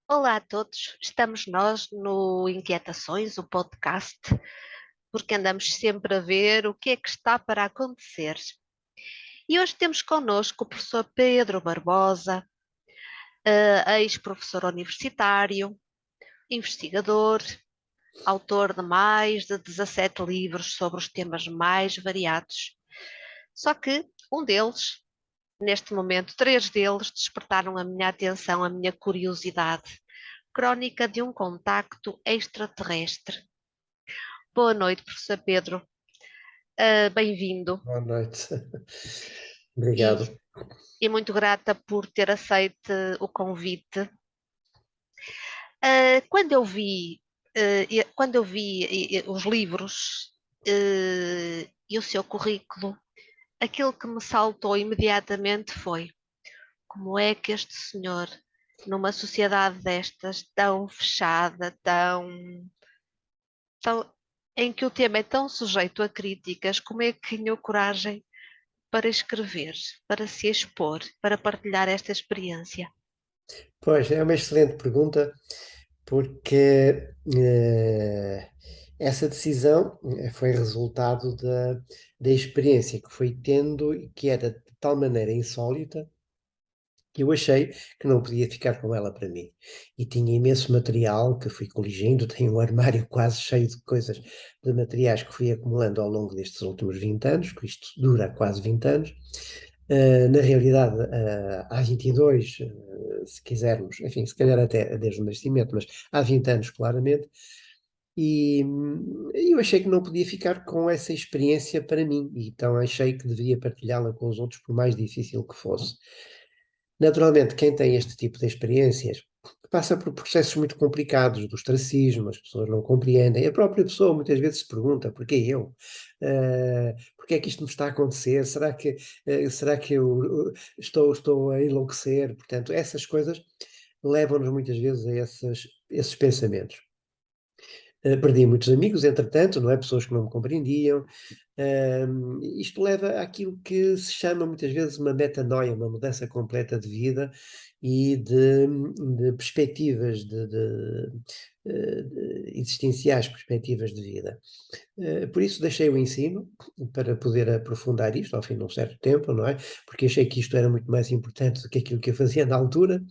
Olá a todos, estamos nós no Inquietações, o podcast, porque andamos sempre a ver o que é que está para acontecer. E hoje temos connosco o professor Pedro Barbosa, ex-professor universitário, investigador, autor de mais de 17 livros sobre os temas mais variados. Só que um deles, neste momento, três deles, despertaram a minha atenção, a minha curiosidade. Crónica de um contacto extraterrestre. Boa noite, professor Pedro. Bem-vindo Boa noite. e, Obrigado. e muito grata por ter aceito o convite. Quando eu vi os livros e o seu currículo, aquilo que me saltou imediatamente foi como é que este senhor, numa sociedade destas, tão fechada, tão, em que o tema é tão sujeito a críticas, como é que ganhou coragem para escrever, para se expor, para partilhar esta experiência? Pois, é uma excelente pergunta, porque essa decisão foi resultado da experiência que fui tendo e que era de tal maneira insólita que eu achei que não podia ficar com ela para mim. E tinha imenso material que fui coligindo, tenho um armário quase cheio de coisas, de materiais que fui acumulando ao longo destes últimos 20 anos, que isto dura quase 20 anos. Na realidade, há 22, se quisermos, enfim, se calhar até desde o nascimento, mas há 20 anos, claramente, e eu achei que não podia ficar com essa experiência para mim, e então achei que deveria partilhá-la com os outros, por mais difícil que fosse. Naturalmente, quem tem este tipo de experiências passa por processos muito complicados do ostracismo, as pessoas não compreendem, a própria pessoa muitas vezes se pergunta, porquê eu? Porquê é que isto me está a acontecer? Será que eu estou a enlouquecer? Portanto, essas coisas levam-nos muitas vezes a esses pensamentos. Perdi muitos amigos, entretanto, não é? Pessoas que não me compreendiam. Isto leva àquilo que se chama muitas vezes uma metanoia, uma mudança completa de vida e de perspectivas existenciais, perspectivas de vida. Por isso deixei o ensino para poder aprofundar isto ao fim de um certo tempo, não é? Porque achei que isto era muito mais importante do que aquilo que eu fazia na altura.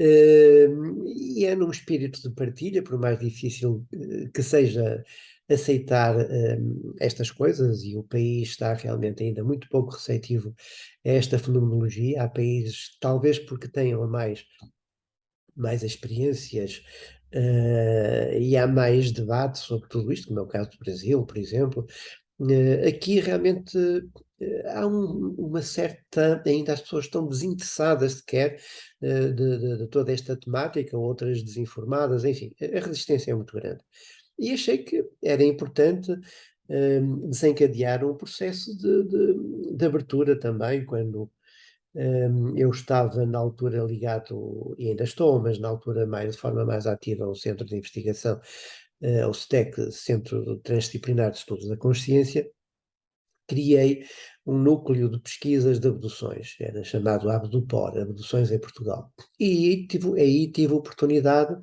E é num espírito de partilha, por mais difícil que seja aceitar estas coisas, e o país está realmente ainda muito pouco receptivo a esta fenomenologia. Há países, talvez porque tenham mais experiências, e há mais debate sobre tudo isto, como é o caso do Brasil, por exemplo. Aqui realmente há uma certa. Ainda as pessoas estão desinteressadas sequer de toda esta temática, outras desinformadas, enfim, a resistência é muito grande. E achei que era importante desencadear um processo de abertura também, quando eu estava na altura ligado, e ainda estou, mas na altura mais, de forma mais ativa ao Centro de Investigação, ao STEC, Centro Transdisciplinar de Estudos da Consciência. Criei um núcleo de pesquisas de abduções, era chamado ABDUPOR, Abduções em Portugal. E aí tive a oportunidade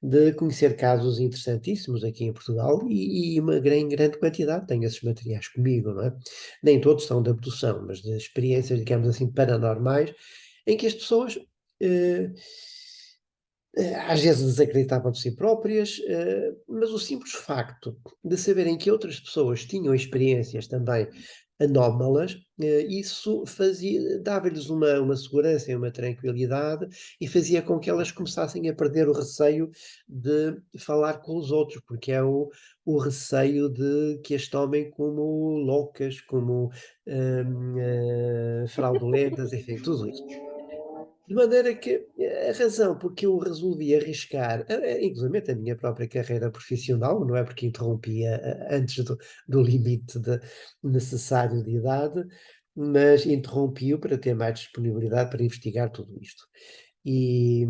de conhecer casos interessantíssimos aqui em Portugal, e uma grande quantidade, tenho esses materiais comigo, não é? Nem todos são de abdução, mas de experiências, digamos assim, paranormais, em que as pessoas eh, às vezes desacreditavam de si próprias, mas o simples facto de saberem que outras pessoas tinham experiências também anómalas, isso dava-lhes uma segurança e uma tranquilidade, e fazia com que elas começassem a perder o receio de falar com os outros, porque é o receio de que as tomem como loucas, como fraudulentas, enfim, tudo isso. De maneira que a razão porque eu resolvi arriscar, inclusivamente a minha própria carreira profissional, não é, porque interrompia antes do limite necessário de idade, mas interrompi-o para ter mais disponibilidade para investigar tudo isto. E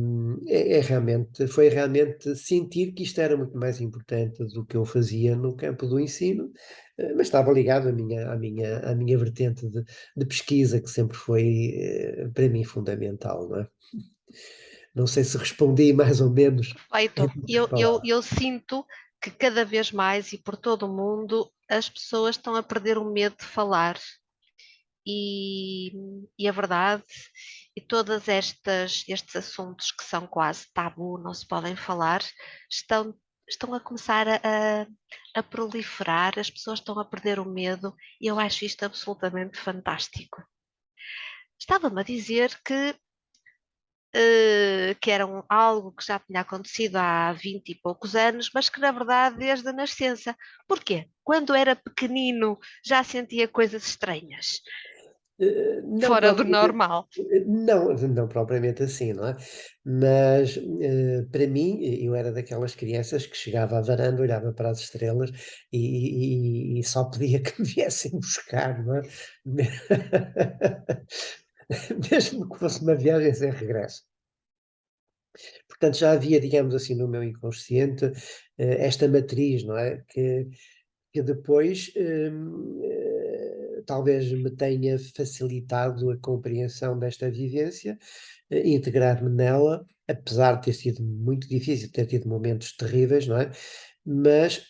foi realmente sentir que isto era muito mais importante do que eu fazia no campo do ensino, mas estava ligado à minha vertente de pesquisa, que sempre foi, para mim, fundamental, não é? Não sei se respondi mais ou menos em Perfeito. poucas Eu, eu, palavras. eu sinto que cada vez mais e por todo o mundo as pessoas estão a perder o medo de falar. E, e a verdade, e todos estes assuntos que são quase tabu, não se podem falar, estão a começar a proliferar, as pessoas estão a perder o medo e eu acho isto absolutamente fantástico. Estava-me a dizer que era algo que já tinha acontecido há 20 e poucos anos, mas que na verdade desde a nascença. Porquê? Quando era pequenino já sentia coisas estranhas, Não fora do propriamente, normal. não propriamente assim, não é? Mas para mim, eu era daquelas crianças que chegava à varanda, olhava para as estrelas e só pedia que me viessem buscar, não é? Mesmo que fosse uma viagem sem regresso. Portanto, já havia, digamos assim, no meu inconsciente, esta matriz, não é? Que depois talvez me tenha facilitado a compreensão desta vivência, integrar-me nela, apesar de ter sido muito difícil, ter tido momentos terríveis, não é? Mas,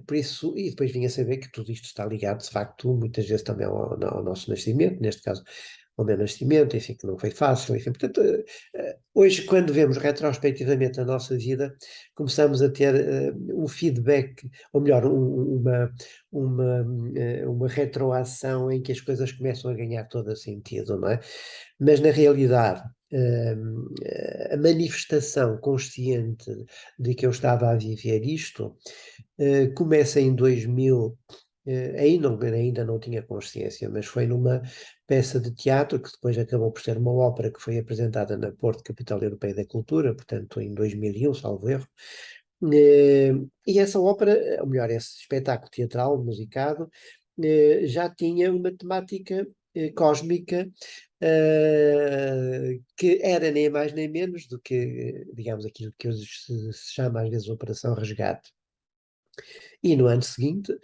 por isso, e depois vim a saber que tudo isto está ligado, de facto, muitas vezes também ao nosso nascimento, neste caso ao meu nascimento, enfim, que não foi fácil, enfim, portanto, hoje, quando vemos retrospectivamente a nossa vida, começamos a ter um feedback, ou melhor, uma, uma retroação em que as coisas começam a ganhar todo o sentido, não é? Mas na realidade, a manifestação consciente de que eu estava a viver isto começa em 2000, ainda não tinha consciência, mas foi numa peça de teatro que depois acabou por ser uma ópera que foi apresentada na Porto, Capital Europeia da Cultura, portanto em 2001, salvo erro. Eh, e essa ópera, ou melhor, esse espetáculo teatral musicado, já tinha uma temática cósmica que era nem mais nem menos do que, digamos, aquilo que hoje se chama às vezes Operação Resgate. E no ano seguinte,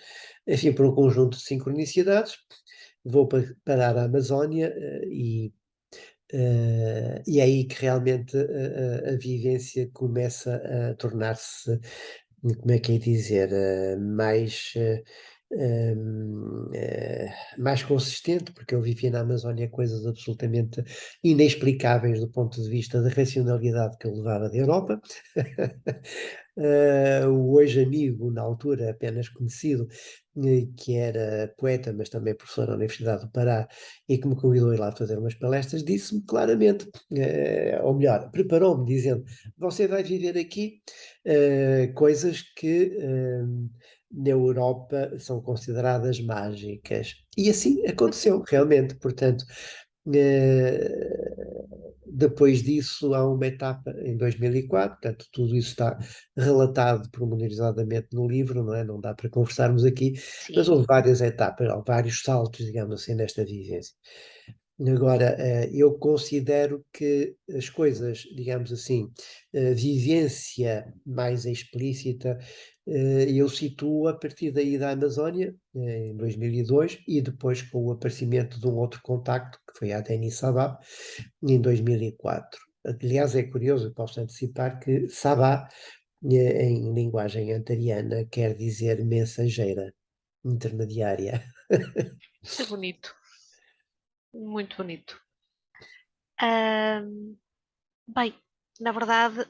enfim, por um conjunto de sincronicidades, vou parar à Amazónia e é aí que realmente a vivência começa a tornar-se, como é que é dizer, mais consistente, porque eu vivia na Amazónia coisas absolutamente inexplicáveis do ponto de vista da racionalidade que eu levava da Europa. O hoje amigo, na altura apenas conhecido, que era poeta, mas também professor na Universidade do Pará, e que me convidou a ir lá fazer umas palestras, disse-me claramente, ou melhor, preparou-me dizendo: você vai viver aqui coisas que na Europa são consideradas mágicas. E assim aconteceu, realmente. Portanto, eh, depois disso, há uma etapa em 2004, portanto, tudo isso está relatado pormenorizadamente no livro, não é? Não dá para conversarmos aqui, mas Sim, houve várias etapas, houve vários saltos, digamos assim, nesta vivência. Agora, eu considero que as coisas, digamos assim, vivência mais explícita, eu situo a partir daí da Amazónia, em 2002, e depois com o aparecimento de um outro contacto, que foi a Denis Sabah, em 2004. Aliás, é curioso, eu posso antecipar que Sabah, em linguagem antariana, quer dizer mensageira, intermediária. que bonito, muito bonito. Ahm, bem, na verdade,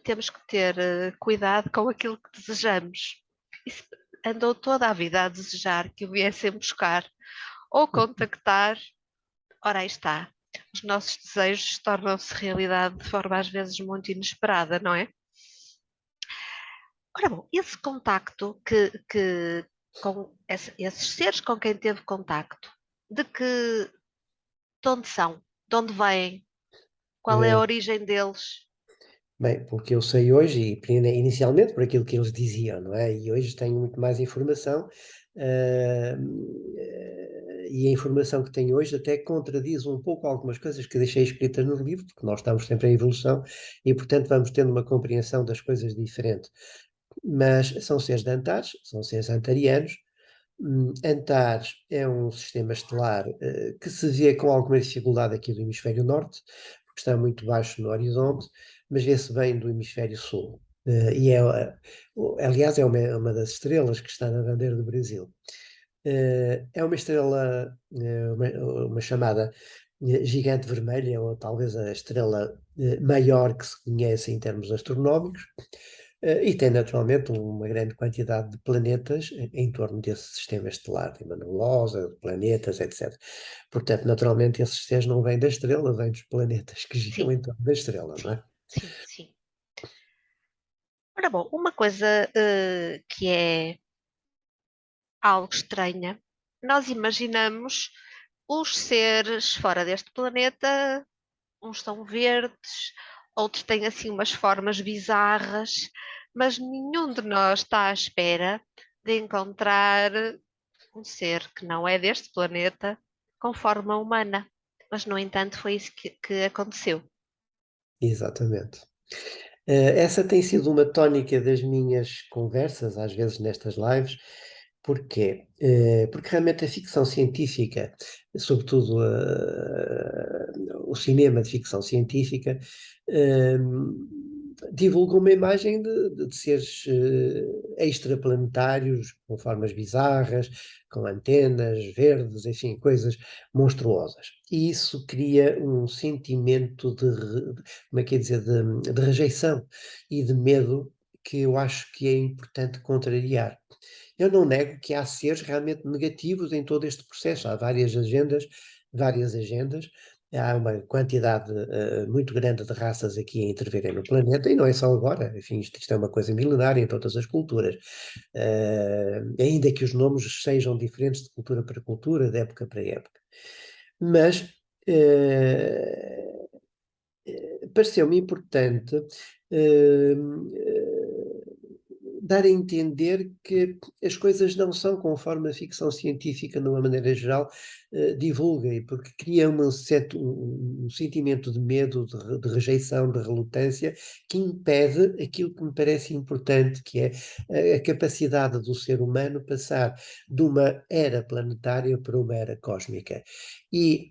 temos que ter cuidado com aquilo que desejamos. Isso andou toda a vida a desejar que o viessem buscar ou contactar, ora aí está. Os nossos desejos tornam-se realidade de forma às vezes muito inesperada, não é? Ora bom, esse contacto com esses seres com quem teve contacto, de que, de onde são, de onde vêm, qual é a Eh, origem deles? Bem, pelo que eu sei hoje, e inicialmente por aquilo que eles diziam, não é? E hoje tenho muito mais informação, eh, e a informação que tenho hoje até contradiz um pouco algumas coisas que deixei escritas no livro, porque nós estamos sempre em evolução e, portanto, vamos tendo uma compreensão das coisas diferente. Mas são seres de Antares, são seres antarianos. Antares é um sistema estelar que se vê com alguma dificuldade aqui do hemisfério norte, que está muito baixo no horizonte, mas vê-se bem do hemisfério sul. Aliás, é uma das estrelas que está na bandeira do Brasil. É uma estrela, uma chamada gigante vermelha, ou talvez a estrela maior que se conhece em termos astronómicos, e tem naturalmente uma grande quantidade de planetas em torno desse sistema estelar, tem uma nebulosa, planetas, etc. Portanto, naturalmente, esses seres não vêm da estrela, vêm dos planetas que giram Sim, em torno da estrela, não sim, é? sim, sim. Ora bom, uma coisa que é algo estranha, nós imaginamos os seres fora deste planeta, uns são verdes, outros têm assim umas formas bizarras, mas nenhum de nós está à espera de encontrar um ser que não é deste planeta com forma humana. Mas, no entanto, foi isso que aconteceu. Exatamente. Essa tem sido uma tónica das minhas conversas, às vezes nestas lives. Porquê? Porque realmente a ficção científica, sobretudo o cinema de ficção científica, divulga uma imagem de seres extraplanetários, com formas bizarras, com antenas verdes, enfim, coisas monstruosas. E isso cria um sentimento como é que é dizer, de rejeição e de medo que eu acho que é importante contrariar. Eu não nego que há seres realmente negativos em todo este processo. Há várias agendas. Há uma quantidade muito grande de raças aqui a intervirem no planeta, e não é só agora. Enfim, isto é uma coisa milenária em todas as culturas. Ainda que os nomes sejam diferentes de cultura para cultura, de época para época. Mas uh, pareceu-me importante eh, dar a entender que as coisas não são conforme a ficção científica, de uma maneira geral, divulga, e porque cria um sentimento de medo, de rejeição, de relutância, que impede aquilo que me parece importante, que é a capacidade do ser humano passar de uma era planetária para uma era cósmica. E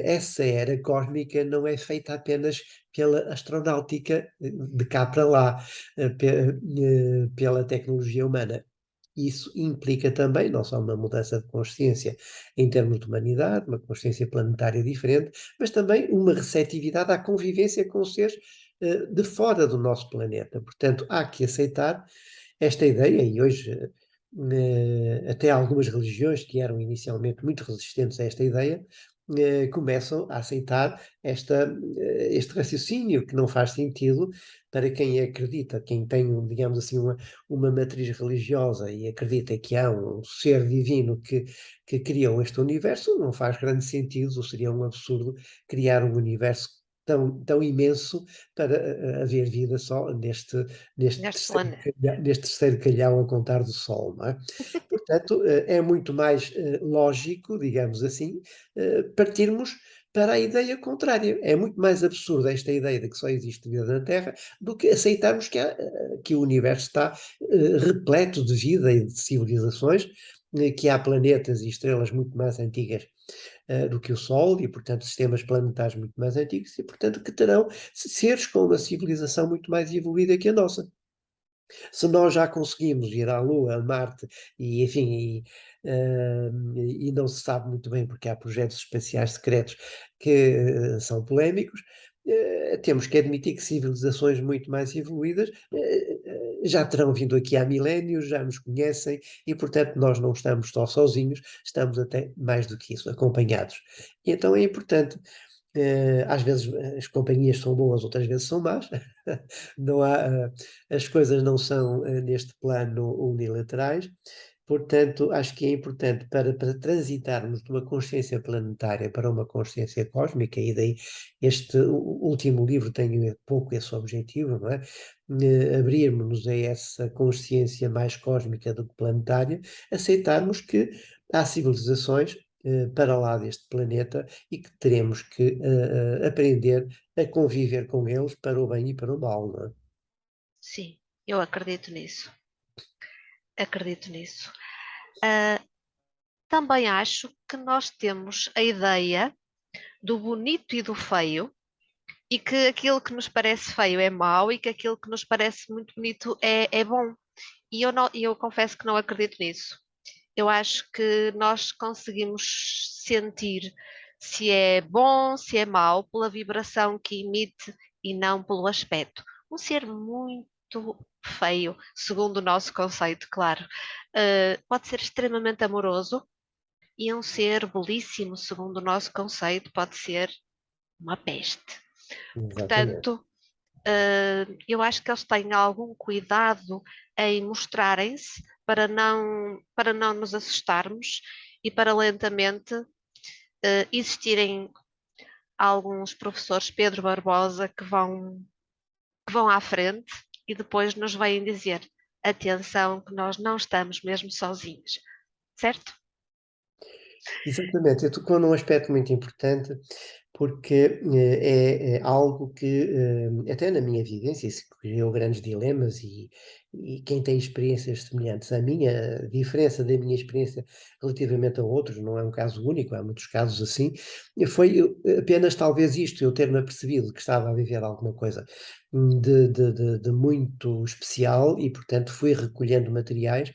essa era cósmica não é feita apenas pela astronáutica de cá para lá, pela tecnologia humana. Isso implica também não só uma mudança de consciência em termos de humanidade, uma consciência planetária diferente, mas também uma receptividade à convivência com seres de fora do nosso planeta. Portanto, há que aceitar esta ideia, e hoje até algumas religiões que eram inicialmente muito resistentes a esta ideia, começam a aceitar este raciocínio que não faz sentido para quem acredita, quem tem, digamos assim, uma matriz religiosa e acredita que há um ser divino que criou este universo. Não faz grande sentido, ou seria um absurdo criar um universo tão imenso para haver vida só Neste planeta. neste terceiro calhau a contar do Sol, não é? Portanto, é muito mais lógico, digamos assim, partirmos para a ideia contrária. É muito mais absurda esta ideia de que só existe vida na Terra do que aceitarmos que o universo está repleto de vida e de civilizações, que há planetas e estrelas muito mais antigas do que o Sol, e, portanto, sistemas planetários muito mais antigos, e, portanto, que terão seres com uma civilização muito mais evoluída que a nossa. Se nós já conseguimos ir à Lua, a Marte, e enfim, e não se sabe muito bem porque há projetos espaciais secretos que são polémicos, temos que admitir que civilizações muito mais evoluídas já terão vindo aqui há milénios, já nos conhecem, e portanto nós não estamos só sozinhos, estamos até mais do que isso, acompanhados. E então é importante. Às vezes as companhias são boas, outras vezes são más. Não há, as coisas não são neste plano unilaterais. Portanto, acho que é importante para transitarmos de uma consciência planetária para uma consciência cósmica, e daí este último livro tem pouco esse objetivo, não é? Abrirmos-nos a essa consciência mais cósmica do que planetária, aceitarmos que há civilizações para lá deste planeta, e que teremos que aprender a conviver com eles para o bem e para o mal, não é? Sim, eu acredito nisso. Acredito nisso. Ah, também acho que nós temos a ideia do bonito e do feio e que aquilo que nos parece feio é mau e que aquilo que nos parece muito bonito é bom. E eu, não, eu confesso que não acredito nisso. Eu acho que nós conseguimos sentir se é bom, se é mau, pela vibração que emite e não pelo aspecto. Um ser muito feio, segundo o nosso conceito, claro, pode ser extremamente amoroso, e um ser belíssimo, segundo o nosso conceito, pode ser uma peste. Exatamente. Portanto, eu acho que eles têm algum cuidado em mostrarem-se para não nos assustarmos e para lentamente existirem alguns professores Pedro Barbosa que vão à frente e depois nos vêm dizer: atenção, que nós não estamos mesmo sozinhos, certo? Exatamente, eu tocou num aspecto muito importante, porque é algo que, até na minha vivência, isso criou grandes dilemas, e quem tem experiências semelhantes à minha, a diferença da minha experiência relativamente a outros, não é um caso único, há muitos casos assim, foi apenas talvez isto, eu ter-me apercebido que estava a viver alguma coisa de muito especial, e portanto fui recolhendo materiais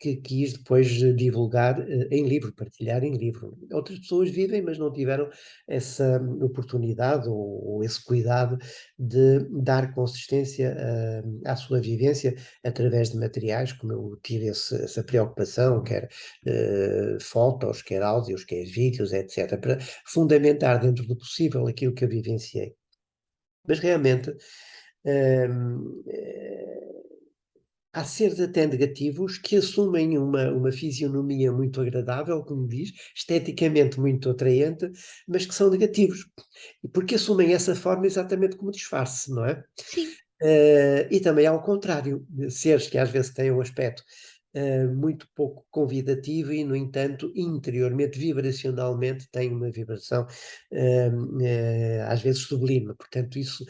que quis depois divulgar em livro, partilhar em livro. Outras pessoas vivem, mas não tiveram essa oportunidade ou esse cuidado de dar consistência à sua vivência através de materiais, como eu tive essa preocupação, quer fotos, quer áudios, quer vídeos, etc., para fundamentar dentro do possível aquilo que eu vivenciei. Mas realmente, hum, eh, há seres até negativos que assumem uma fisionomia muito agradável, como diz, esteticamente muito atraente, mas que são negativos. E porque assumem essa forma exatamente como disfarce, não é? Sim, E também ao contrário, de seres que às vezes têm um aspecto muito pouco convidativo e, no entanto, interiormente, vibracionalmente, têm uma vibração às vezes sublime. Portanto, isso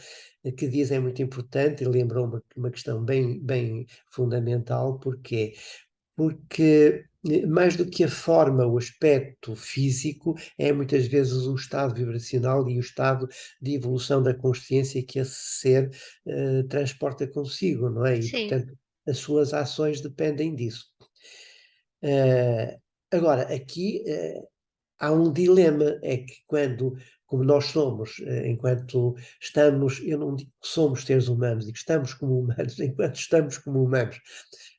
que diz é muito importante, e lembrou uma questão bem fundamental, porque mais do que a forma, o aspecto físico, é muitas vezes o estado vibracional e o estado de evolução da consciência que esse ser transporta consigo, não é? E, sim, portanto, as suas ações dependem disso. Agora, aqui há um dilema, é que quando, como nós somos, enquanto estamos, eu não digo que somos seres humanos, digo que estamos como humanos, enquanto estamos como humanos,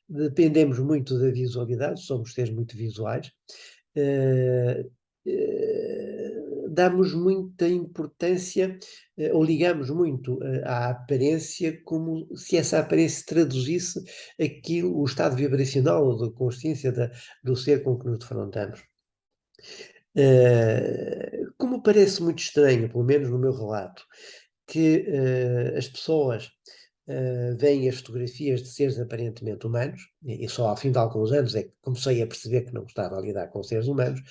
dependemos muito da visualidade, somos seres muito visuais, eh, damos muita importância, ou ligamos muito à aparência, como se essa aparência traduzisse aquilo, o estado vibracional ou de consciência do ser com que nos defrontamos. Como parece muito estranho, pelo menos no meu relato, que as pessoas veem as fotografias de seres aparentemente humanos, e só ao fim de alguns anos é que comecei a perceber que não estava a lidar com seres humanos.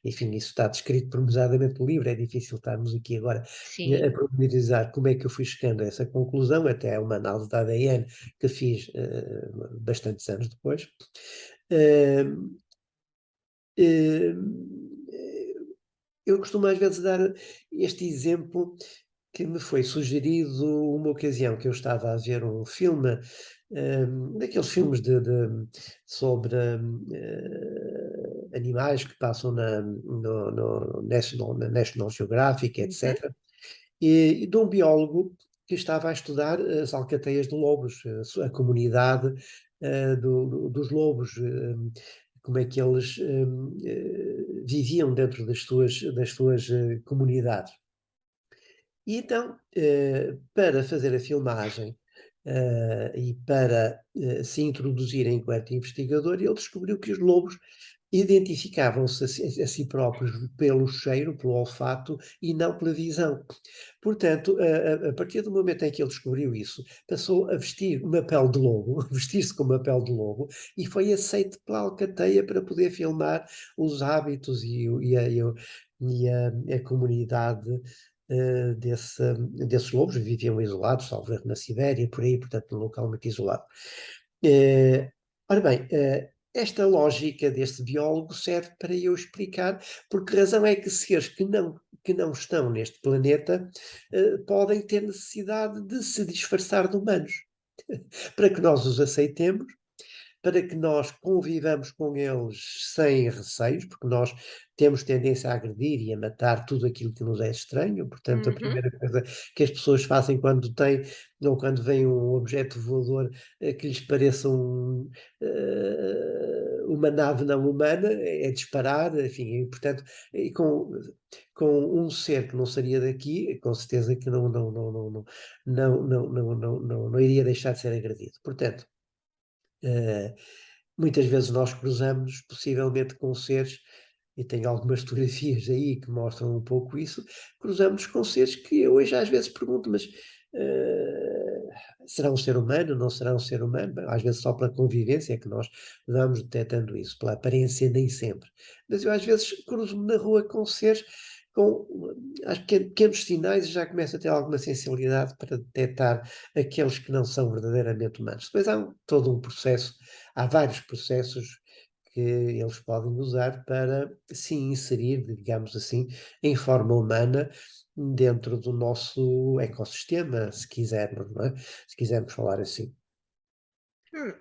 Enfim, isso está descrito pormenorizadamente no livro, é difícil estarmos aqui agora a sim, pormenorizar como é que eu fui chegando a essa conclusão, até uma análise da ADN que fiz bastantes anos depois. Eh, eh, eu costumo às vezes dar este exemplo que me foi sugerido uma ocasião que eu estava a ver um filme, daqueles filmes sobre animais que passam na National Geographic, uhum, etc. E de um biólogo que estava a estudar as alcateias de lobos, a comunidade dos lobos, como é que eles viviam dentro das suas comunidades. E então, para fazer a filmagem, e para se introduzir enquanto investigador, ele descobriu que os lobos identificavam-se a si próprios pelo cheiro, pelo olfato e não pela visão. Portanto, a partir do momento em que ele descobriu isso, passou a vestir uma pele de lobo, vestir-se com uma pele de lobo, e foi aceito pela alcateia para poder filmar os hábitos e a comunidade desses lobos. Viviam isolados, salvo erro, na Sibéria, por aí, portanto, num local muito isolado. Eh, Ora bem, esta lógica deste biólogo serve para eu explicar por que razão é que seres que não que não estão neste planeta podem ter necessidade de se disfarçar de humanos, para que nós os aceitemos, para que nós convivamos com eles sem receios, porque nós temos tendência a agredir e a matar tudo aquilo que nos é estranho. Portanto, a Uhum. primeira coisa que as pessoas fazem quando têm, ou quando vem um objeto voador que lhes pareça uma nave não humana, é disparar, enfim, e, portanto, e com um ser que não seria daqui, com certeza que não iria deixar de ser agredido. Portanto, Uh, muitas vezes nós cruzamos possivelmente com seres, e tenho algumas fotografias aí que mostram um pouco isso, cruzamos com seres que eu hoje às vezes pergunto, mas será um ser humano, não será um ser humano? Bem, às vezes só pela convivência é que nós vamos detectando isso, pela aparência nem sempre. Mas eu às vezes cruzo-me na rua com seres com acho que pequenos sinais e já começo a ter alguma sensibilidade para detectar aqueles que não são verdadeiramente humanos. Depois todo um processo, há vários processos que eles podem usar para se inserir, digamos assim, em forma humana dentro do nosso ecossistema, se quisermos, não é? Se quisermos falar assim. Hum.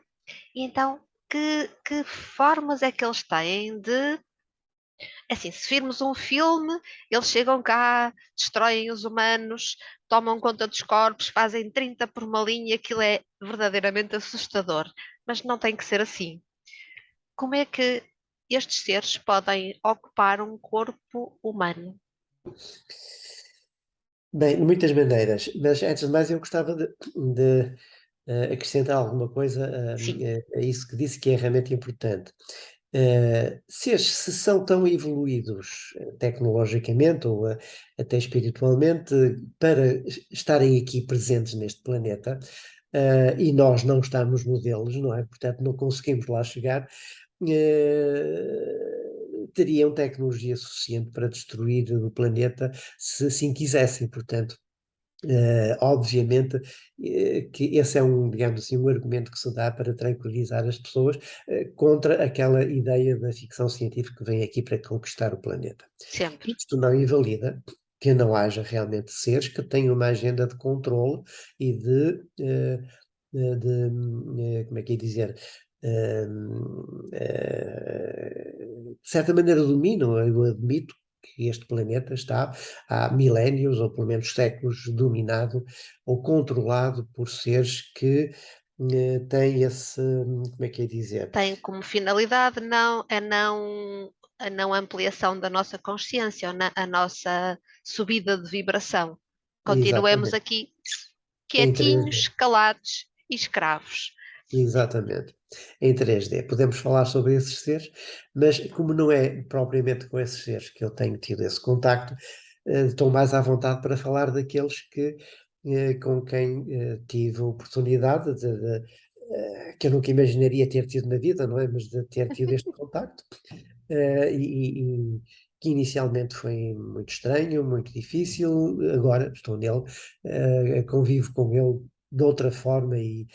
E então, que formas é que eles têm de. Assim, se virmos um filme, eles chegam cá, destroem os humanos, tomam conta dos corpos, fazem 30 por uma linha, aquilo é verdadeiramente assustador. Mas não tem que ser assim. Como é que estes seres podem ocupar um corpo humano? Bem, de muitas maneiras, mas antes de mais eu gostava de acrescentar alguma coisa Sim, a isso que disse que é realmente importante. Se são tão evoluídos tecnologicamente ou até espiritualmente para estarem aqui presentes neste planeta, e nós não estamos no deles, não é? Portanto, não conseguimos lá chegar, teriam tecnologia suficiente para destruir o planeta se assim quisessem. Portanto, obviamente que esse é digamos assim, um argumento que se dá para tranquilizar as pessoas contra aquela ideia da ficção científica que vem aqui para conquistar o planeta. sempre. Isto não invalida que não haja realmente seres que tenham uma agenda de controle e como é que é dizer, de certa maneira dominam, eu admito que este planeta está há milénios, ou pelo menos séculos, dominado ou controlado por seres que têm como é que é dizer? Tem como finalidade a não ampliação da nossa consciência, a nossa subida de vibração. Continuemos Exatamente, aqui em quietinhos, 3D. calados e escravos. Exatamente, em 3D. Podemos falar sobre esses seres, mas como não é propriamente com esses seres que eu tenho tido esse contacto, estou mais à vontade para falar daqueles com quem tive a oportunidade que eu nunca imaginaria ter tido na vida, não é? Mas de ter tido este contacto, e que inicialmente foi muito estranho, muito difícil, agora estou nele, convivo com ele de outra forma e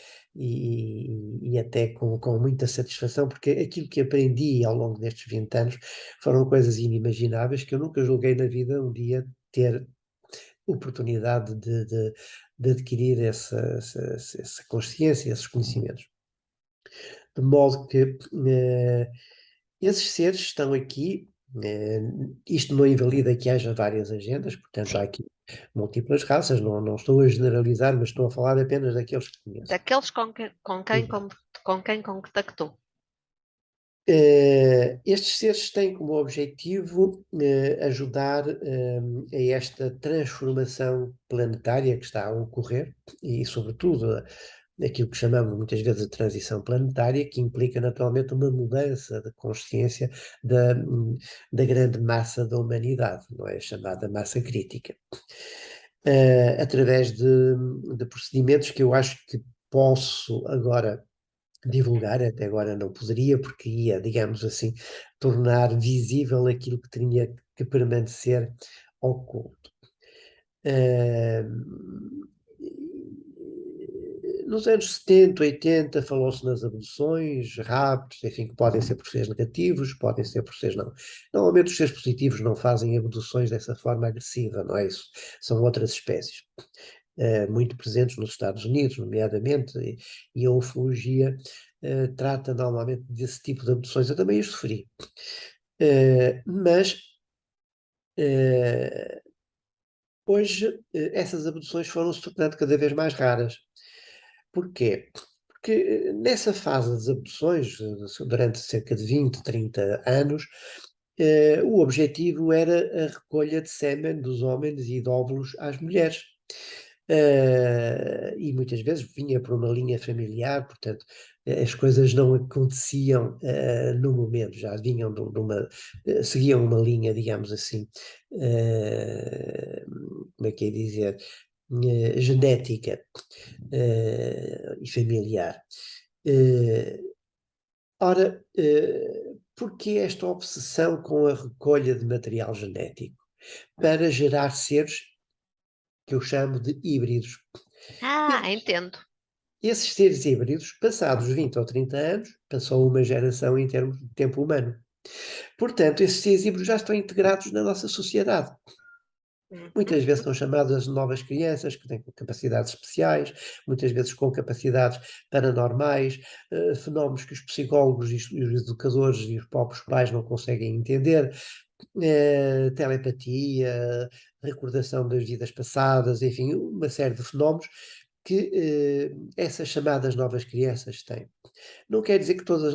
até com muita satisfação, porque aquilo que aprendi ao longo destes 20 anos foram coisas inimagináveis que eu nunca julguei na vida um dia ter oportunidade de adquirir essa consciência, esses conhecimentos. De modo que esses seres estão aqui, eh, isto não invalida que haja várias agendas, portanto há Sim, aqui múltiplas raças, não estou a generalizar, mas estou a falar apenas daqueles que conheço. daqueles com quem contactou. Estes seres têm como objetivo ajudar a esta transformação planetária que está a ocorrer e, sobretudo, aquilo que chamamos muitas vezes de transição planetária, que implica naturalmente uma mudança de consciência da grande massa da humanidade, não é? Chamada massa crítica. Através de procedimentos que eu acho que posso agora divulgar, até agora não poderia, porque ia, digamos assim, tornar visível aquilo que tinha que permanecer oculto. Uh, Nos anos 70, 80, falou-se nas abduções, raptos, enfim, que podem ser por seres negativos, podem ser por seres não. Normalmente os seres positivos não fazem abduções dessa forma agressiva, não é isso? São outras espécies, muito presentes nos Estados Unidos, nomeadamente, e a ufologia trata normalmente desse tipo de abduções. Eu também as sofri. Mas hoje essas abduções foram se tornando cada vez mais raras. Porquê? Porque nessa fase das abduções, durante cerca de 20, 30 anos, o objetivo era a recolha de sêmen dos homens e de óvulos às mulheres. E muitas vezes vinha por uma linha familiar, portanto, as coisas não aconteciam no momento, já vinham seguiam uma linha, digamos assim, como é que é dizer, genética e familiar. Eh, Ora, porquê esta obsessão com a recolha de material genético? Para gerar seres que eu chamo de híbridos. Ah, Esses, entendo. esses seres híbridos, passados 20 ou 30 anos, passou uma geração em termos de tempo humano. Portanto, esses seres híbridos já estão integrados na nossa sociedade. Uhum. Muitas vezes são chamadas novas crianças que têm capacidades especiais, muitas vezes com capacidades paranormais, fenómenos que os psicólogos e os educadores e os próprios pais não conseguem entender, telepatia, recordação das vidas passadas, enfim, uma série de fenómenos que essas chamadas novas crianças têm. Não quer dizer que todas as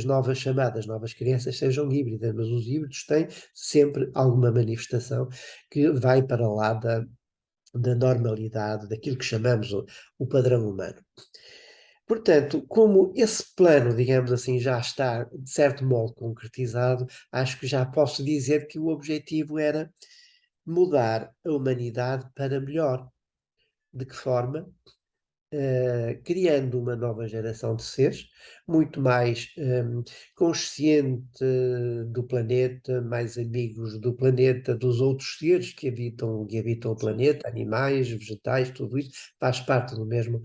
novas chamadas novas crianças sejam híbridas, mas os híbridos têm sempre alguma manifestação que vai para lá da normalidade, daquilo que chamamos o padrão humano. Portanto, como esse plano, digamos assim, já está de certo modo concretizado, acho que já posso dizer que o objetivo era mudar a humanidade para melhor. De que forma? Criando uma nova geração de seres muito mais consciente do planeta, mais amigos do planeta, dos outros seres que habitam o Sim. planeta, animais, vegetais, tudo isso faz parte do mesmo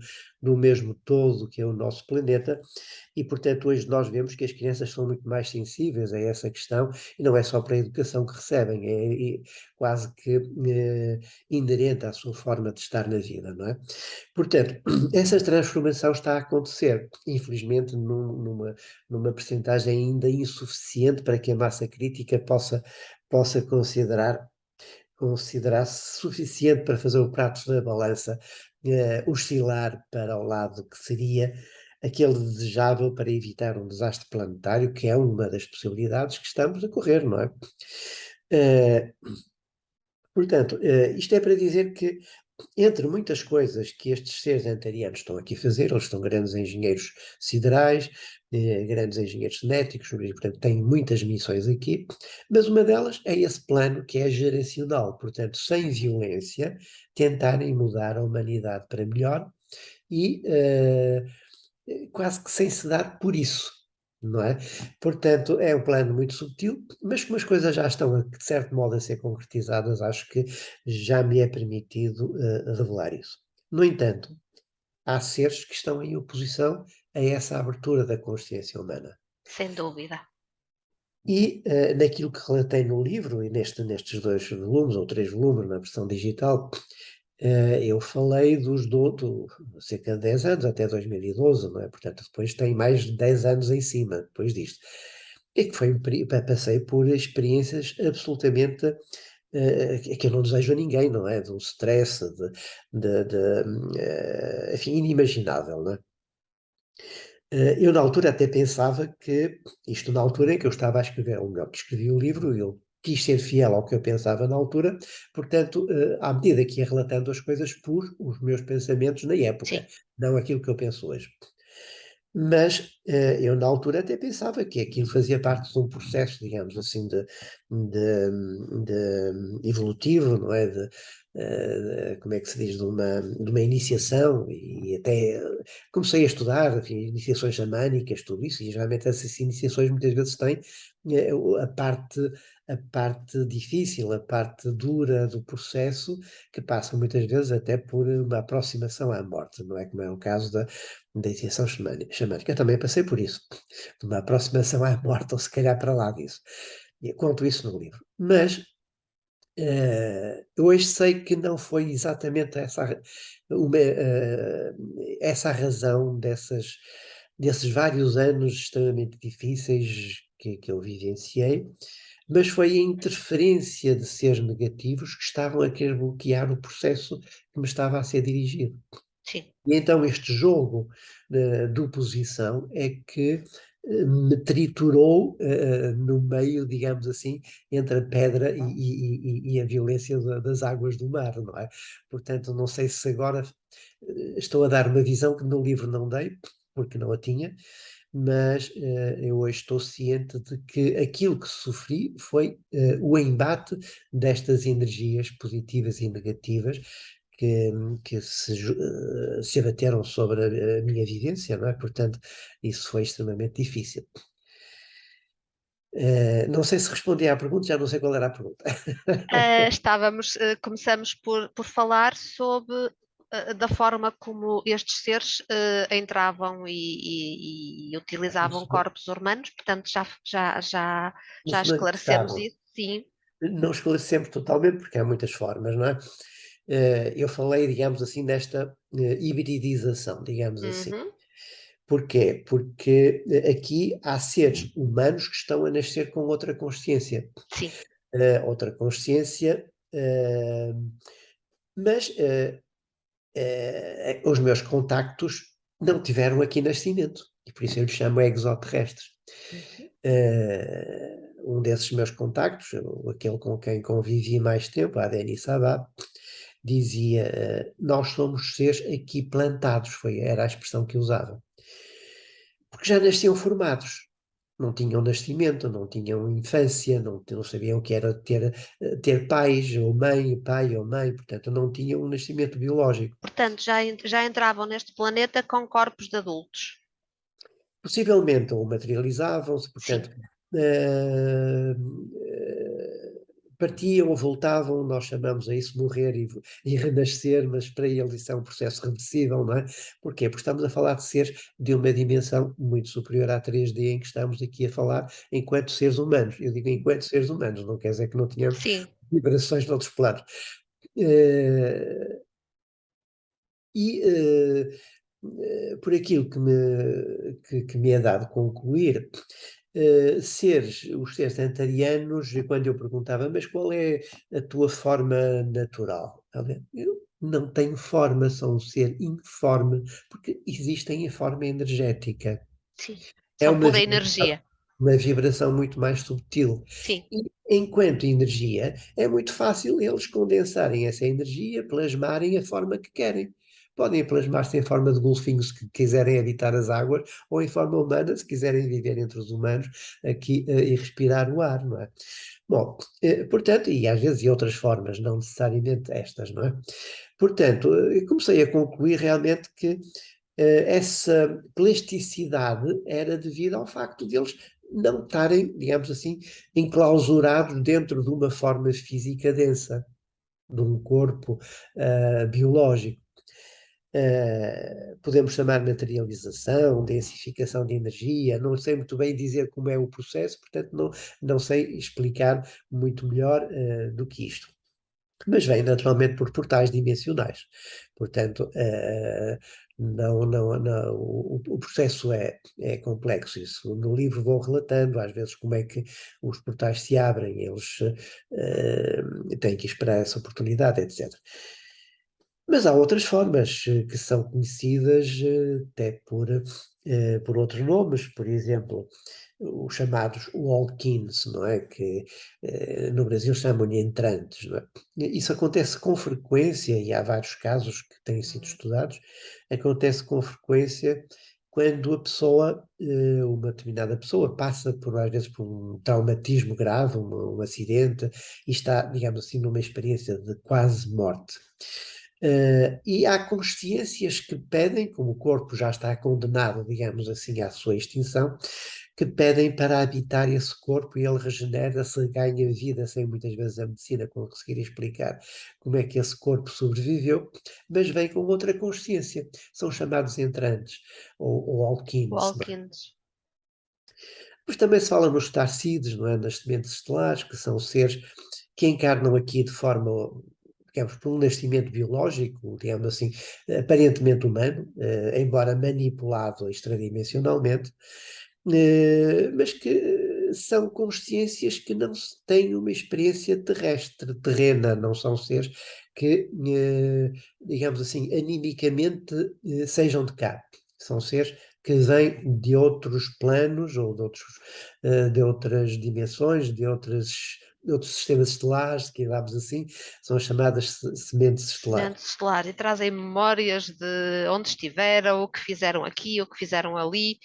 todo que é o nosso planeta. E, portanto, hoje nós vemos que as crianças são muito mais sensíveis a essa questão, e não é só para a educação que recebem, é quase que inerente à sua forma de estar na vida, não é? Portanto, essa transformação está a acontecer, infelizmente numa percentagem ainda insuficiente para que a massa crítica possa considerar-se suficiente para fazer o prato da balança oscilar para o lado que seria aquele desejável para evitar um desastre planetário, que é uma das possibilidades que estamos a correr, não é? Eh, Portanto, isto é para dizer que, entre muitas coisas que estes seres anteriores estão aqui a fazer, eles são grandes engenheiros siderais, grandes engenheiros genéticos, e, portanto, têm muitas missões aqui, mas uma delas é esse plano que é geracional, portanto, sem violência, tentarem mudar a humanidade para melhor e quase que sem se dar por isso, não é? Portanto, é um plano muito subtil, mas como as coisas já estão, de certo modo, a ser concretizadas, acho que já me é permitido revelar isso. No entanto, há seres que estão em oposição a essa abertura da consciência humana. Sem dúvida. E naquilo que relatei no livro, e nestes 2 volumes, ou 3 volumes, na versão digital, eu falei cerca de 10 anos, até 2012, não é? Portanto, depois tem mais de 10 anos em cima, depois disto. E que passei por experiências absolutamente que eu não desejo a ninguém, não é? De um stress, enfim, inimaginável, não é? Eu na altura até pensava que, isto na altura em que eu estava a escrever, ou melhor, que escrevi o livro, eu quis ser fiel ao que eu pensava na altura, portanto, à medida que ia relatando as coisas, pus os meus pensamentos na época, Sim. não aquilo que eu penso hoje. Mas eu na altura até pensava que aquilo fazia parte de um processo, digamos assim, de evolutivo, não é? Como é que se diz, de uma iniciação, e até comecei a estudar, enfim, iniciações xamânicas, tudo isso, e geralmente essas iniciações muitas vezes têm a parte a parte difícil, a parte dura do processo, que passa muitas vezes até por uma aproximação à morte, não é? Como é o caso da iniciação xamânica. Eu também passei por isso, de uma aproximação à morte, ou se calhar para lá disso. E conto isso no livro. Mas eu hoje sei que não foi exatamente essa a razão desses vários anos extremamente difíceis que eu vivenciei, mas foi a interferência de seres negativos que estavam a querer bloquear o processo que me estava a ser dirigido. Sim. E então este jogo de oposição é que me triturou no meio, digamos assim, entre a pedra e a violência das águas do mar, não é? Portanto, não sei se agora estou a dar uma visão que no livro não dei, porque não a tinha, mas eu hoje estou ciente de que aquilo que sofri foi o embate destas energias positivas e negativas que, se abateram sobre a minha vivência, não é? Portanto, isso foi extremamente difícil. Não sei se respondi à pergunta, já não sei qual era a pergunta. Começamos por falar sobre da forma como estes seres entravam e utilizavam corpos humanos, portanto já esclarecemos Manifestavam. isso, sim. Não esclarecemos totalmente, porque há muitas formas, não é? Eu falei, digamos assim, desta hibridização, digamos assim. Uhum, Porquê? Porque aqui há seres humanos que estão a nascer com outra consciência. sim. Outra consciência, mas os meus contactos não tiveram aqui nascimento. E por isso eu lhes chamo extraterrestres. Uhum. Um desses meus contactos, aquele com quem convivi mais tempo, a Denis Sabah, dizia: nós somos seres aqui plantados, era a expressão que usava. Porque já nasciam formados. Não tinham nascimento, não tinham infância, não sabiam o que era ter pais, ou mãe, pai ou mãe, portanto, não tinham um nascimento biológico. Portanto, já entravam neste planeta com corpos de adultos. Possivelmente, ou materializavam-se, Sim. portanto, eh, partiam ou voltavam, nós chamamos a isso morrer e renascer, mas para eles isso é um processo reversível, não é? Porquê? Porque estamos a falar de seres de uma dimensão muito superior à 3D em que estamos aqui a falar enquanto seres humanos. Eu digo enquanto seres humanos, não quer dizer que não tenhamos Sim. vibrações noutros planos. Eh, e por aquilo que me é dado concluir, os seres antarianos, e quando eu perguntava, mas qual é a tua forma natural? Eu não tenho forma, sou um ser informe, porque existem em forma energética. Sim. É São uma pura vibração, energia. uma vibração muito mais subtil. Sim. E, enquanto energia, é muito fácil eles condensarem essa energia, plasmarem a forma que querem. Podem plasmar-se em forma de golfinhos que quiserem habitar as águas, ou em forma humana, se quiserem viver entre os humanos aqui e respirar o ar, não é? Bom, portanto, e às vezes de outras formas, não necessariamente estas, não é? Portanto, eu comecei a concluir realmente que essa plasticidade era devido ao facto de eles não estarem, digamos assim, enclausurados dentro de uma forma física densa, de um corpo biológico. Podemos chamar materialização, densificação de energia, não sei muito bem dizer como é o processo, portanto não sei explicar muito melhor do que isto. Mas vem naturalmente por portais dimensionais. Portanto, o processo é complexo. Isso no livro vou relatando, às vezes, como é que os portais se abrem, eles têm que esperar essa oportunidade, etc. Mas há outras formas que são conhecidas até por outros nomes, por exemplo, os chamados walk-ins, não é? Que no Brasil chamam-lhe entrantes, não é? Isso acontece com frequência, e há vários casos que têm sido Uhum. estudados, acontece com frequência quando a pessoa, uma determinada pessoa, passa às vezes por um traumatismo grave, um acidente, e está, digamos assim, numa experiência de quase morte. E há consciências que pedem, como o corpo já está condenado, digamos assim, à sua extinção, que pedem para habitar esse corpo e ele regenera-se, ganha vida, sem muitas vezes a medicina conseguir explicar como é que esse corpo sobreviveu, mas vem com outra consciência. São chamados entrantes, ou alquines, não é? Walkins. Mas também se fala nos starseeds, não é? Nas sementes estelares, que são seres que encarnam aqui de forma, digamos, por um nascimento biológico, digamos assim, aparentemente humano, embora manipulado extradimensionalmente, mas que são consciências que não têm uma experiência terrestre, terrena, não são seres que, digamos assim, animicamente sejam de cá. São seres que vêm de outros planos ou de outras dimensões, de outros sistemas estelares, que digamos assim, são as chamadas sementes estelares. Semente estelar e trazem memórias de onde estiveram, o que fizeram aqui, o que fizeram ali,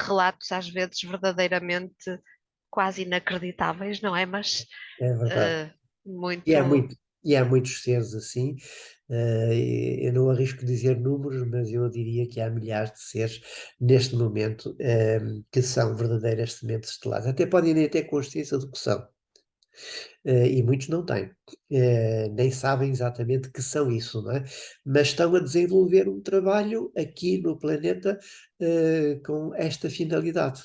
relatos às vezes verdadeiramente quase inacreditáveis, não é? Mas É verdade. eh, E há muito. muito, e há muitos seres assim. Eu não arrisco dizer números, mas eu diria que há milhares de seres neste momento que são verdadeiras sementes estelares. Até podem nem ter consciência do que são. E muitos não têm. Nem sabem exatamente que são isso, não é? Mas estão a desenvolver um trabalho aqui no planeta com esta finalidade.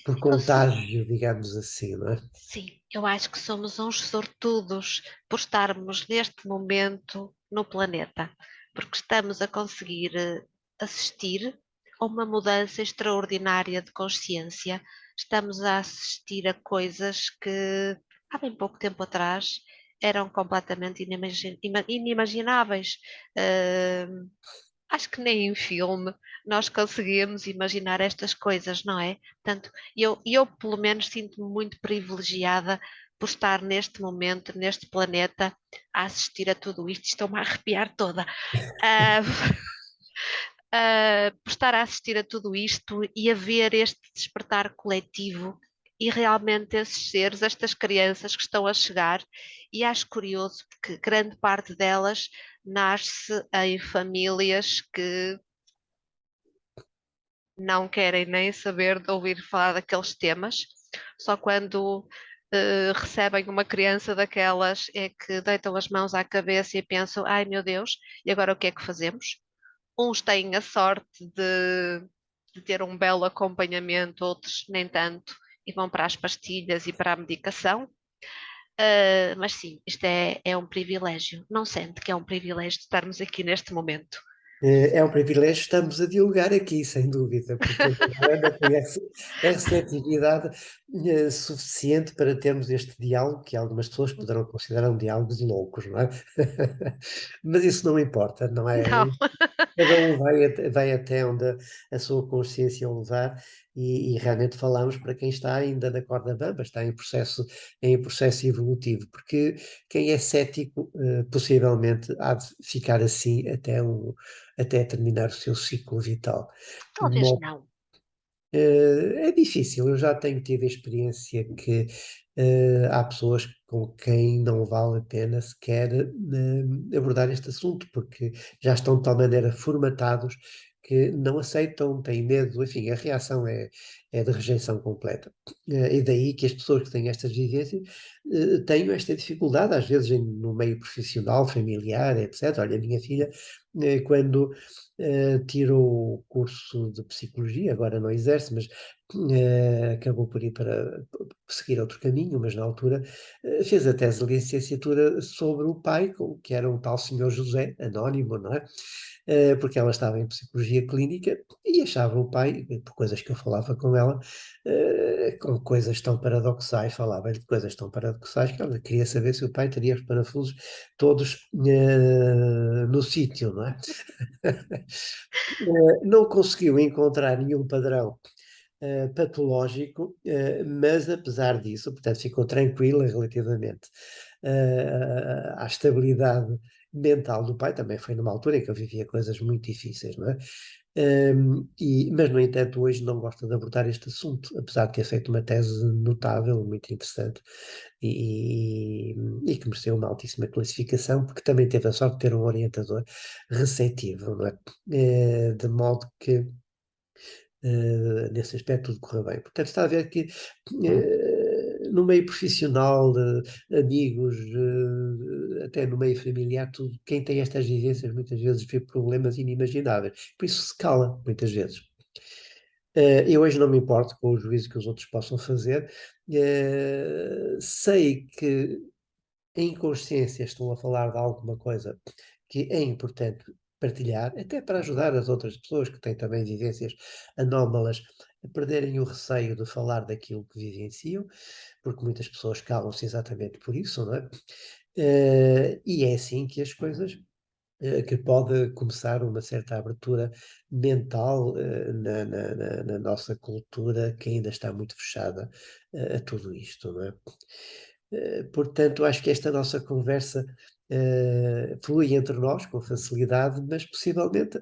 Por Eu sou, contágio, digamos assim, não é? sim, eu acho que somos uns sortudos por estarmos neste momento no planeta, porque estamos a conseguir assistir a uma mudança extraordinária de consciência. Estamos a assistir a coisas que há bem pouco tempo atrás eram completamente inimagináveis. Eh, Acho que nem em filme nós conseguimos imaginar estas coisas, não é? Portanto, eu pelo menos sinto-me muito privilegiada por estar neste momento, neste planeta, a assistir a tudo isto. Estou-me a arrepiar toda. Ah, por estar a assistir a tudo isto e a ver este despertar coletivo e realmente esses seres, estas crianças que estão a chegar, e acho curioso porque grande parte delas nasce em famílias que não querem nem saber de ouvir falar daqueles temas, só quando recebem uma criança daquelas é que deitam as mãos à cabeça e pensam: ai meu Deus, e agora o que é que fazemos? Uns têm a sorte de ter um belo acompanhamento, outros nem tanto, e vão para as pastilhas e para a medicação. Mas sim, isto é um privilégio. Não sente que é um privilégio estarmos aqui neste momento? É um privilégio, estamos a dialogar aqui, sem dúvida, porque a Joana tem a receptividade suficiente para termos este diálogo, que algumas pessoas poderão considerar um diálogo de loucos, não é? Mas isso não importa, não é? Não. Cada um vai até onde a sua consciência o levar e realmente falamos para quem está ainda na corda bamba, está em processo evolutivo, porque quem é cético possivelmente há de ficar assim até terminar o seu ciclo vital. De Talvez modo não. é difícil, eu já tenho tido a experiência que há pessoas com quem não vale a pena sequer abordar este assunto, porque já estão de tal maneira formatados que não aceitam, têm medo, enfim, a reação é de rejeição completa. E daí que as pessoas que têm estas vivências tenham esta dificuldade, às vezes no meio profissional, familiar, etc. Olha, a minha filha, quando tirou o curso de psicologia, agora não exerce, mas acabou por ir para seguir outro caminho, mas na altura fez a tese de licenciatura sobre o pai, que era o tal senhor José, anónimo, não é? Porque ela estava em psicologia clínica e achava o pai, por coisas que eu falava com ela, com coisas tão paradoxais, falava-lhe de coisas tão paradoxais que ela queria saber se o pai teria os parafusos todos no sítio, não é? Não conseguiu encontrar nenhum padrão patológico, mas apesar disso, portanto, ficou tranquila relativamente à estabilidade mental do pai, também foi numa altura em que eu vivia coisas muito difíceis, não é? Mas, no entanto, hoje não gosta de abordar este assunto, apesar de ter feito uma tese notável, muito interessante, e que mereceu uma altíssima classificação, porque também teve a sorte de ter um orientador receptivo, não é? De modo que nesse aspecto tudo correu bem. Portanto, está a ver que no meio profissional, amigos, até no meio familiar, tudo, quem tem estas vivências muitas vezes vê problemas inimagináveis. Por isso se cala, muitas vezes. Eu hoje não me importo com o juízo que os outros possam fazer. Sei que em consciência estão a falar de alguma coisa que é importante partilhar, até para ajudar as outras pessoas que têm também vivências anómalas a perderem o receio de falar daquilo que vivenciam, porque muitas pessoas calam-se exatamente por isso, não é? E é assim que as coisas que pode começar uma certa abertura mental na nossa cultura, que ainda está muito fechada a tudo isto, não é? Portanto, acho que esta nossa conversa flui entre nós com facilidade, mas possivelmente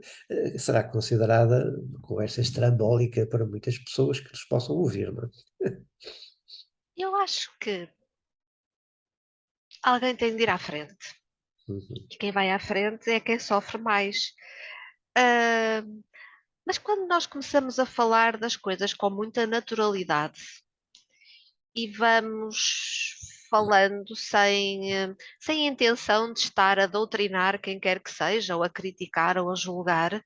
será considerada uma conversa estrambólica para muitas pessoas que nos possam ouvir, não é? Eu acho que alguém tem de ir à frente. Uhum. E quem vai à frente é quem sofre mais. Ah, mas quando nós começamos a falar das coisas com muita naturalidade e vamos falando sem intenção de estar a doutrinar quem quer que seja, ou a criticar ou a julgar,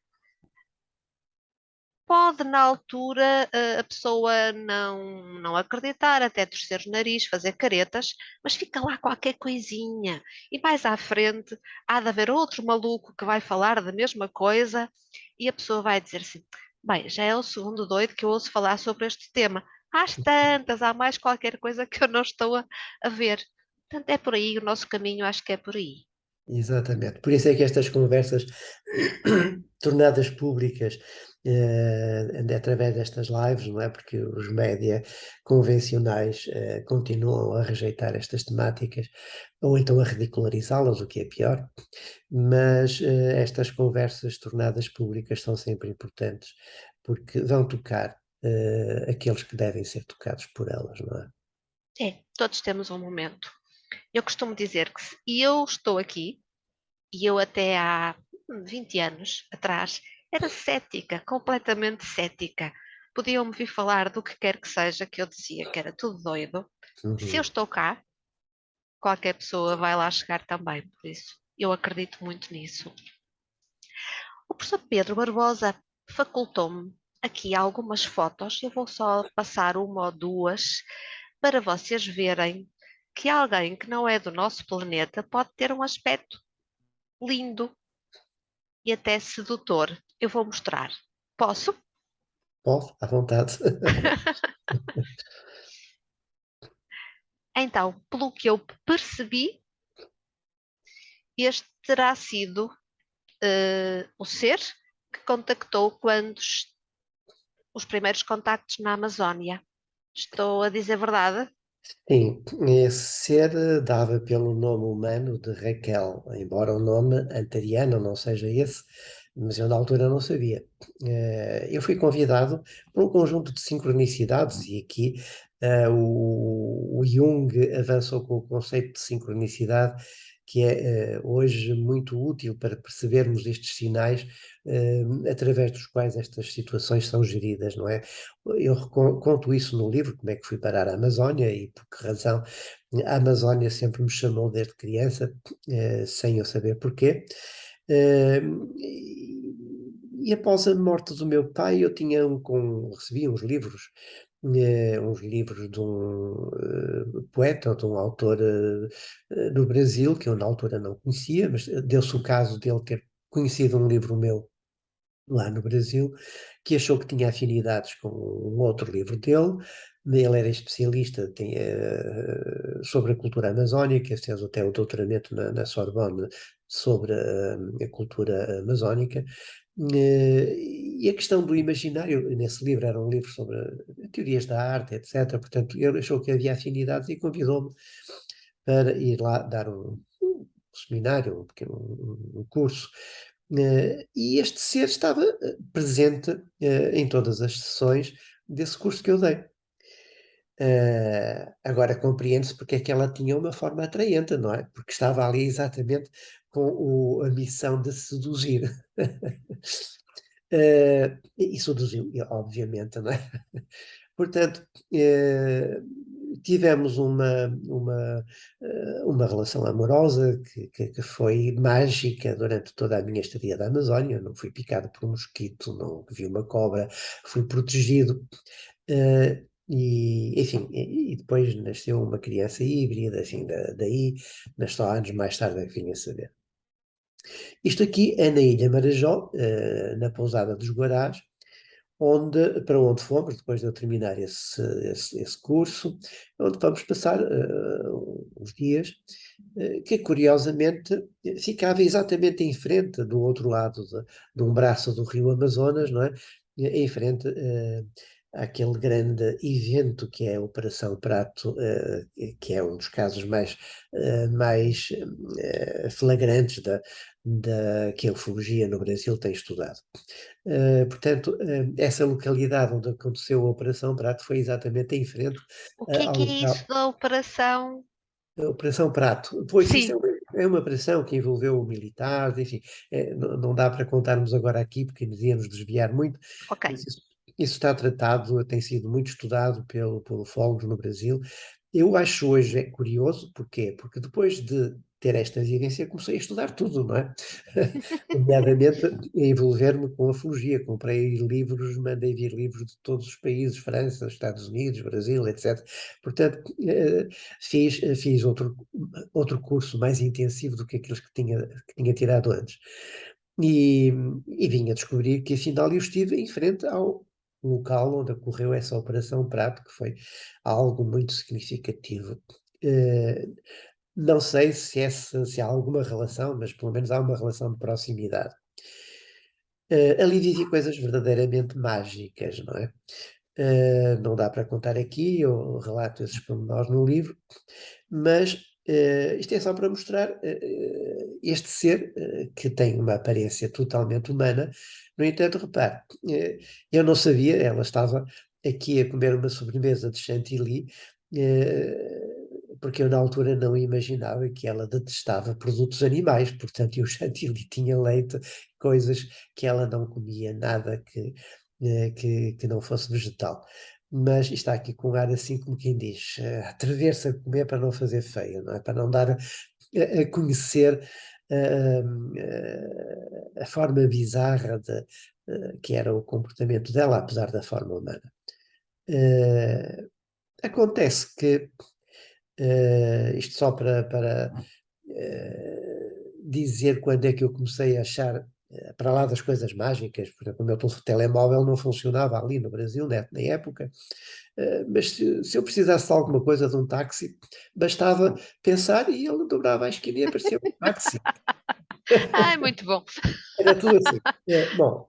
pode na altura a pessoa não acreditar, até torcer o nariz, fazer caretas, mas fica lá qualquer coisinha. E mais à frente há de haver outro maluco que vai falar da mesma coisa e a pessoa vai dizer assim: bem, já é o segundo doido que eu ouço falar sobre este tema. Às tantas, há mais qualquer coisa que eu não estou a ver. Portanto, é por aí, o nosso caminho acho que é por aí. Exatamente. Por isso é que estas conversas tornadas públicas através destas lives, não é? Porque os média convencionais continuam a rejeitar estas temáticas ou então a ridicularizá-las, o que é pior, mas estas conversas tornadas públicas são sempre importantes porque vão tocar aqueles que devem ser tocados por elas, não é? É, todos temos um momento. Eu costumo dizer que se eu estou aqui, e eu até há 20 anos atrás era cética, completamente cética. Podiam-me vir falar do que quer que seja, que eu dizia que era tudo doido. Se eu Uhum. estou cá, qualquer pessoa vai lá chegar também, por isso eu acredito muito nisso. O professor Pedro Barbosa facultou-me aqui algumas fotos, eu vou só passar uma ou duas para vocês verem que alguém que não é do nosso planeta pode ter um aspecto lindo e até sedutor. Eu vou mostrar. Posso? Pode, à vontade. Então, pelo que eu percebi, este terá sido o ser que contactou quando os primeiros contactos na Amazónia. Estou a dizer verdade? Sim, esse ser dava pelo nome humano de Raquel, embora o nome antariano não seja esse, mas eu na altura não sabia. Eu fui convidado por um conjunto de sincronicidades, e aqui o Jung avançou com o conceito de sincronicidade, que é hoje muito útil para percebermos estes sinais através dos quais estas situações são geridas, não é? Eu conto isso no livro, como é que fui parar à Amazónia e por que razão a Amazónia sempre me chamou desde criança, sem eu saber porquê. Eh, e após a morte do meu pai, eu tinha recebi uns livros de um poeta, de um autor do Brasil, que eu na altura não conhecia, mas deu-se o caso dele ter conhecido um livro meu lá no Brasil, que achou que tinha afinidades com um outro livro dele. Ele era especialista sobre a cultura amazónica, fez até o doutoramento na Sorbonne sobre a cultura amazónica. E a questão do imaginário, nesse livro era um livro sobre teorias da arte, etc. Portanto, ele achou que havia afinidades e convidou-me para ir lá dar um seminário, um curso. E este ser estava presente em todas as sessões desse curso que eu dei. Agora compreende-se porque é que ela tinha uma forma atraente, não é? Porque estava ali exatamente com a missão de seduzir. E seduziu, obviamente, não é? Portanto, tivemos uma relação amorosa que foi mágica durante toda a minha estadia da Amazónia. Eu não fui picado por um mosquito, não vi uma cobra, fui protegido. Enfim, e depois nasceu uma criança híbrida, assim, daí, mas só anos mais tarde é que vim a saber. Isto aqui é na Ilha Marajó, na pousada dos Guarás, para onde fomos, depois de eu terminar esse curso, onde vamos passar uns dias, que curiosamente ficava exatamente em frente, do outro lado de um braço do rio Amazonas, não é? Em frente àquele grande evento que é a Operação Prato, que é um dos casos mais flagrantes que a ufologia no Brasil tem estudado. Portanto, essa localidade onde aconteceu a Operação Prato foi exatamente em frente O ao que é isso local. da operação? A Operação Prato. Pois, isso Sim, é uma operação que envolveu militares, enfim, não dá para contarmos agora aqui, porque nos íamos desviar muito, ok. mas isso está tratado, tem sido muito estudado por ufólogos no Brasil. Eu acho hoje é curioso, porquê? Porque depois de ter esta vivência, comecei a estudar tudo, não é? Nomeadamente a envolver-me com a ufologia. Comprei livros, mandei vir livros de todos os países, França, Estados Unidos, Brasil, etc. Portanto, fiz outro curso mais intensivo do que aqueles que tinha tirado antes. E, e vim a descobrir que afinal eu estive em frente ao local onde ocorreu essa Operação Prato, que foi algo muito significativo. Eh, não sei se há alguma relação, mas pelo menos há uma relação de proximidade. Ali vivi coisas verdadeiramente mágicas, não é? Não dá para contar aqui, eu relato esses pormenores no livro, mas isto é só para mostrar este ser que tem uma aparência totalmente humana. No entanto, repare, eu não sabia, ela estava aqui a comer uma sobremesa de chantilly, porque eu na altura não imaginava que ela detestava produtos animais, portanto, e o chantilly tinha leite, coisas que ela não comia, nada que não fosse vegetal. Mas está aqui com um ar assim como quem diz, atrever-se a comer para não fazer feio, não é? Para não dar a conhecer a forma bizarra que era o comportamento dela, apesar da forma humana. Eh, Acontece que, isto só para dizer quando é que eu comecei a achar, para lá das coisas mágicas, por exemplo, o meu telemóvel não funcionava ali no Brasil, né, na época, mas se eu precisasse de alguma coisa de um táxi, bastava pensar e ele dobrava a esquina e aparecia um táxi. Ai, muito bom. Era tudo assim. Bom,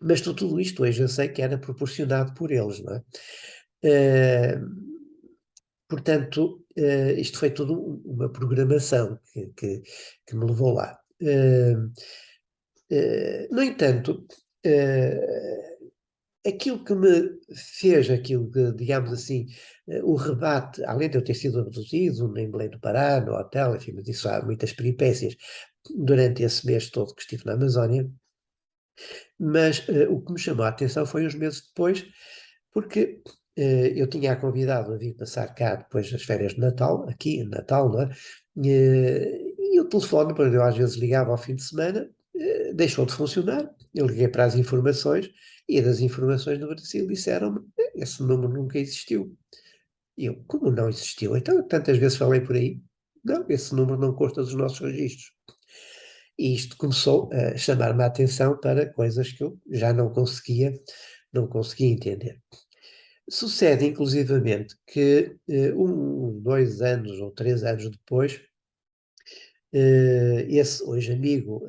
mas tudo isto hoje eu sei que era proporcionado por eles, não é? Eh, Portanto, isto foi tudo uma programação que me levou lá. No entanto, aquilo que me fez, aquilo que, digamos assim, o rebate, além de eu ter sido abduzido em Belém do Pará, no hotel, enfim, mas isso há muitas peripécias durante esse mês todo que estive na Amazónia, mas o que me chamou a atenção foi uns meses depois, porque eu tinha a convidado a vir passar cá depois das férias de Natal, aqui em Natal, não é? E o telefone, quando eu às vezes ligava ao fim de semana, deixou de funcionar. Eu liguei para as informações e das informações do Brasil disseram-me: esse número nunca existiu. E eu, como não existiu? Então, tantas vezes falei por aí. Não, esse número não consta dos nossos registros. E isto começou a chamar-me a atenção para coisas que eu já não conseguia entender. Sucede, inclusivamente, que 2 anos ou 3 anos depois, esse hoje amigo,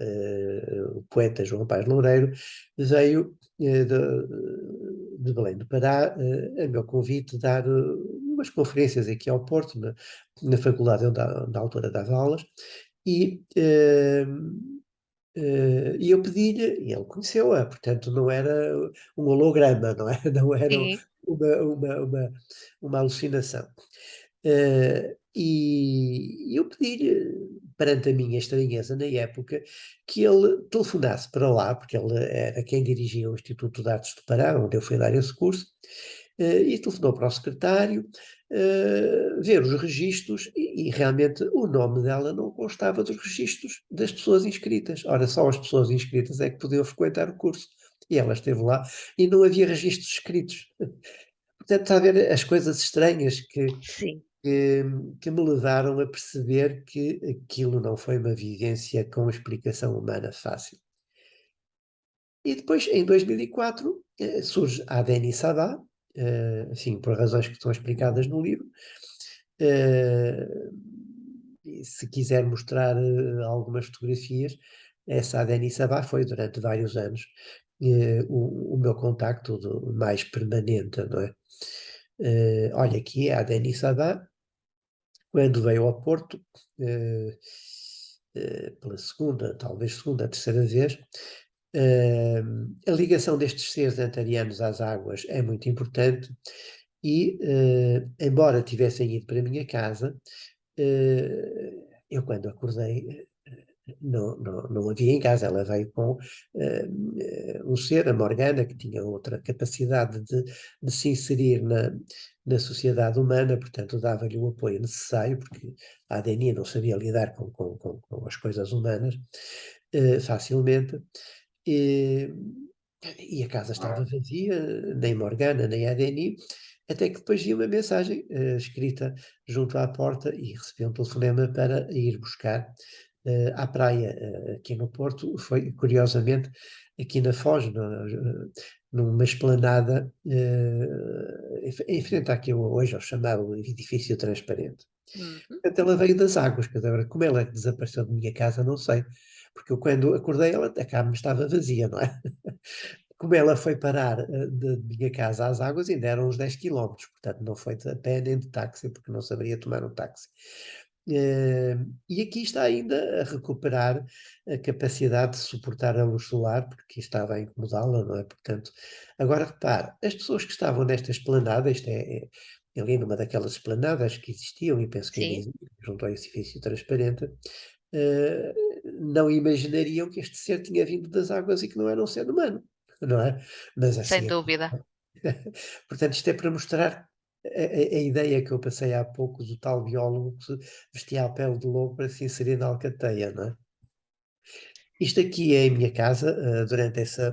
o poeta João Paz Loureiro, veio de Belém do Pará, a meu convite, dar umas conferências aqui ao Porto, na faculdade onde na altura dava aulas, e e eu pedi-lhe, e ele conheceu-a, portanto não era um holograma, não é? Não era Sim. uma alucinação. E eu pedi-lhe perante a minha estranheza na época, que ele telefonasse para lá, porque ele era quem dirigia o Instituto de Artes de Pará, onde eu fui dar esse curso, e telefonou para o secretário, ver os registros, e realmente o nome dela não constava dos registros das pessoas inscritas. Ora, só as pessoas inscritas é que podiam frequentar o curso. E ela esteve lá e não havia registros escritos. Portanto, está a ver as coisas estranhas Sim, que, que me levaram a perceber que aquilo não foi uma vivência com explicação humana fácil. E depois, em 2004, surge a Denis Sabat, enfim, por razões que estão explicadas no livro. E se quiser mostrar algumas fotografias, essa Denis Sabat foi durante vários anos o meu contacto mais permanente, não é? Olha, aqui é a Denis Sabat, quando veio ao Porto, pela segunda, talvez segunda, terceira vez. A ligação destes seres antarianos às águas é muito importante e, embora tivessem ido para a minha casa, eu quando acordei não havia em casa, ela veio com um ser, a Morgana, que tinha outra capacidade de se inserir na sociedade humana, portanto dava-lhe o apoio necessário, porque a Adenia não sabia lidar com as coisas humanas facilmente, e, e a casa estava vazia, nem Morgana, nem a Adeni, até que depois vi uma mensagem escrita junto à porta e recebi um telefonema para ir buscar à praia, aqui no Porto. Foi, curiosamente, aqui na Foz, numa esplanada, em frente àquilo hoje ao chamado edifício transparente. uhum, Portanto, ela veio das águas, quer dizer, como ela desapareceu de minha casa, não sei, porque eu quando acordei, a cama estava vazia, não é? Como ela foi parar de minha casa às águas, ainda eram uns 10 quilómetros, portanto não foi de a pé nem de táxi, porque não saberia tomar um táxi. E aqui está ainda a recuperar a capacidade de suportar a luz solar, porque estava a incomodá-la, não é? Portanto, agora repare, as pessoas que estavam nesta esplanada, isto é ali numa daquelas esplanadas que existiam, e penso que ainda sim, existe, junto ao edifício transparente, eh, não imaginariam que este ser tinha vindo das águas e que não era um ser humano, não é? Mas sem assim é. dúvida. Portanto, isto é para mostrar a ideia que eu passei há pouco do tal biólogo que vestia a pele de lobo para se inserir na alcateia, não é? Isto aqui é a minha casa, durante esses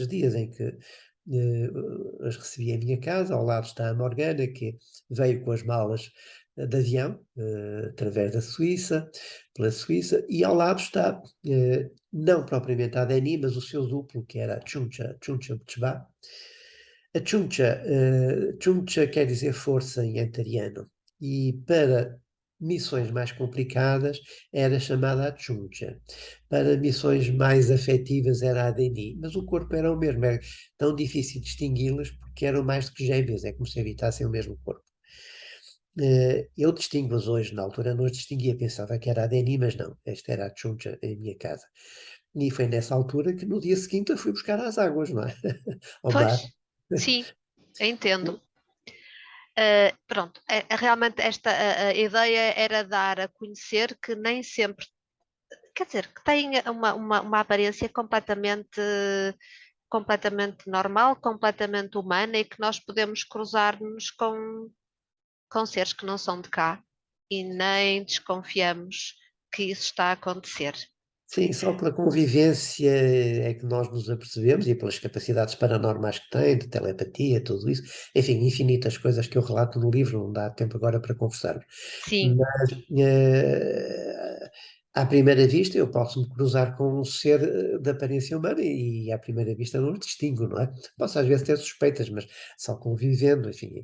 dias em que as recebi em minha casa. Ao lado está a Morgana, que veio com as malas de avião, através da Suíça, pela Suíça, e ao lado está, não propriamente a Deni, mas o seu duplo, que era a Tchuncha Butchba. A Chuncha quer dizer força em antariano, e para missões mais complicadas era chamada a Chuncha. Para missões mais afetivas era a Deni, mas o corpo era o mesmo, era tão difícil distingui-las porque eram mais do que gêmeas, é como se habitassem o mesmo corpo. Eu distingo-as hoje, na altura não as distinguia, pensava que era a Deni, mas não, esta era a Chuncha em minha casa. E foi nessa altura que no dia seguinte eu fui buscar às águas, não é? Ao mar. Pois, sim, entendo. Pronto, realmente esta a ideia era dar a conhecer que nem sempre, quer dizer, que tem uma aparência completamente normal, completamente humana, e que nós podemos cruzar-nos com seres que não são de cá e nem desconfiamos que isso está a acontecer. Sim, só pela convivência é que nós nos apercebemos, e pelas capacidades paranormais que tem, de telepatia, tudo isso. Enfim, infinitas coisas que eu relato no livro, não dá tempo agora para conversarmos. Sim, Mas, à primeira vista, eu posso me cruzar com um ser de aparência humana e, à primeira vista, não o distingo, não é? Posso às vezes ter suspeitas, mas só convivendo, enfim.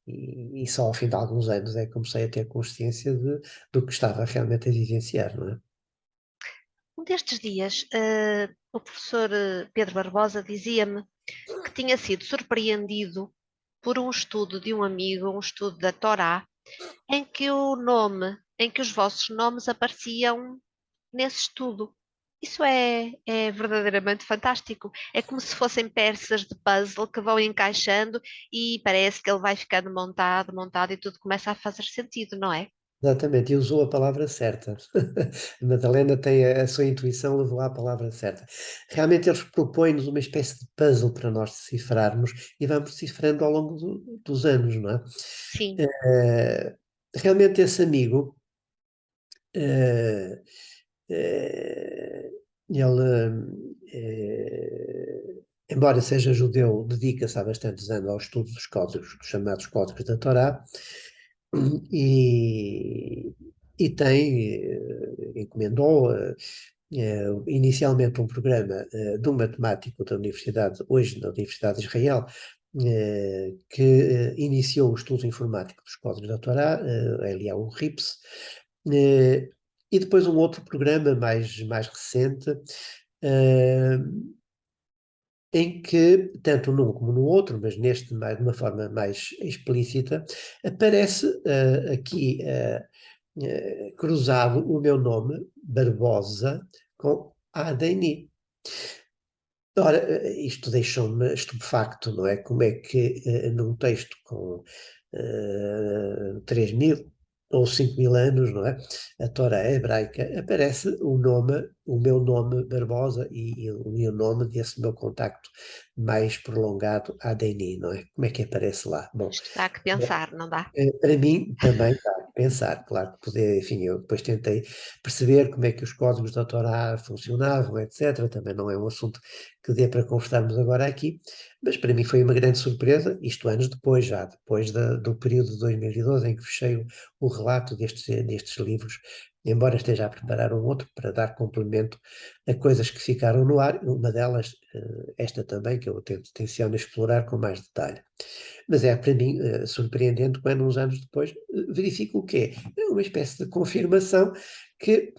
E só ao fim de alguns anos é que comecei a ter consciência do que estava realmente a vivenciar, não é? um destes dias, o professor Pedro Barbosa dizia-me que tinha sido surpreendido por um estudo de um amigo, um estudo da Torá, em que os vossos nomes apareciam nesse estudo. Isso é verdadeiramente fantástico. É como se fossem peças de puzzle que vão encaixando e parece que ele vai ficando montado, montado, e tudo começa a fazer sentido, não é? Exatamente, e usou a palavra certa. A Madalena tem a sua intuição, levou à palavra certa. Realmente eles propõem-nos uma espécie de puzzle para nós decifrarmos e vamos decifrando ao longo dos anos, não é? Sim, Eh, Realmente esse amigo, eh, eh, ele, embora seja judeu, dedica-se há bastantes anos ao estudo dos códigos, dos chamados códigos da Torá, e, e tem, encomendou inicialmente um programa de um matemático da Universidade, hoje na Universidade de Israel, que iniciou o estudo informático dos códigos da Torá, Eliyahu Rips, eh, e depois um outro programa mais recente, eh, em que, tanto num como no outro, mas neste de uma forma mais explícita, aparece aqui cruzado o meu nome, Barbosa, com ADNI. Ora, isto deixou-me estupefacto, não é? Como é que num texto com 3.000 ou 5.000 anos, não é? A Torá hebraica, aparece o meu nome Barbosa e o meu nome desse meu contacto mais prolongado, ADNI, não é? Como é que aparece lá? Bom, isto dá que pensar, não dá? para mim também dá a pensar, claro que poder, enfim, eu depois tentei perceber como é que os códigos da Torá funcionavam, etc. Também não é um assunto que dê para conversarmos agora aqui, mas para mim foi uma grande surpresa, isto anos depois, já depois do período de 2012 em que fechei o relato destes livros, embora esteja a preparar um outro para dar complemento a coisas que ficaram no ar, uma delas, esta também, que eu tenciono explorar com mais detalhe. Mas é para mim surpreendente quando uns anos depois verifico o quê? É uma espécie de confirmação que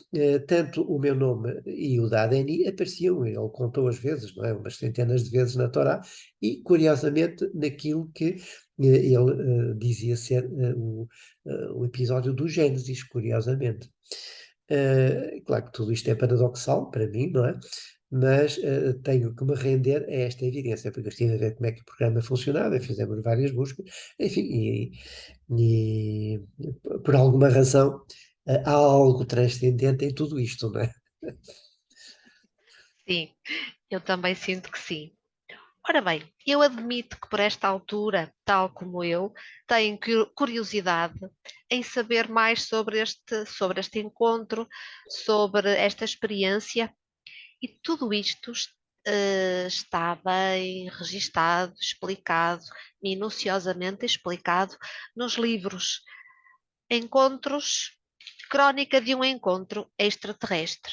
tanto o meu nome e o da ADNI apareciam, ele contou as vezes, não é? Umas centenas de vezes na Torá, e curiosamente naquilo que ele dizia ser o episódio do Gênesis, curiosamente. Claro que tudo isto é paradoxal para mim, não é? Mas tenho que me render a esta evidência, porque eu estive a ver como é que o programa funcionava, fizemos várias buscas, enfim, e por alguma razão há algo transcendente em tudo isto, não é? Sim, eu também sinto que sim. Ora bem, eu admito que por esta altura, tal como eu, tenho curiosidade em saber mais sobre este encontro, sobre esta experiência, e tudo isto está bem registado, explicado, minuciosamente explicado nos livros Encontros, Crónica de um Encontro Extraterrestre.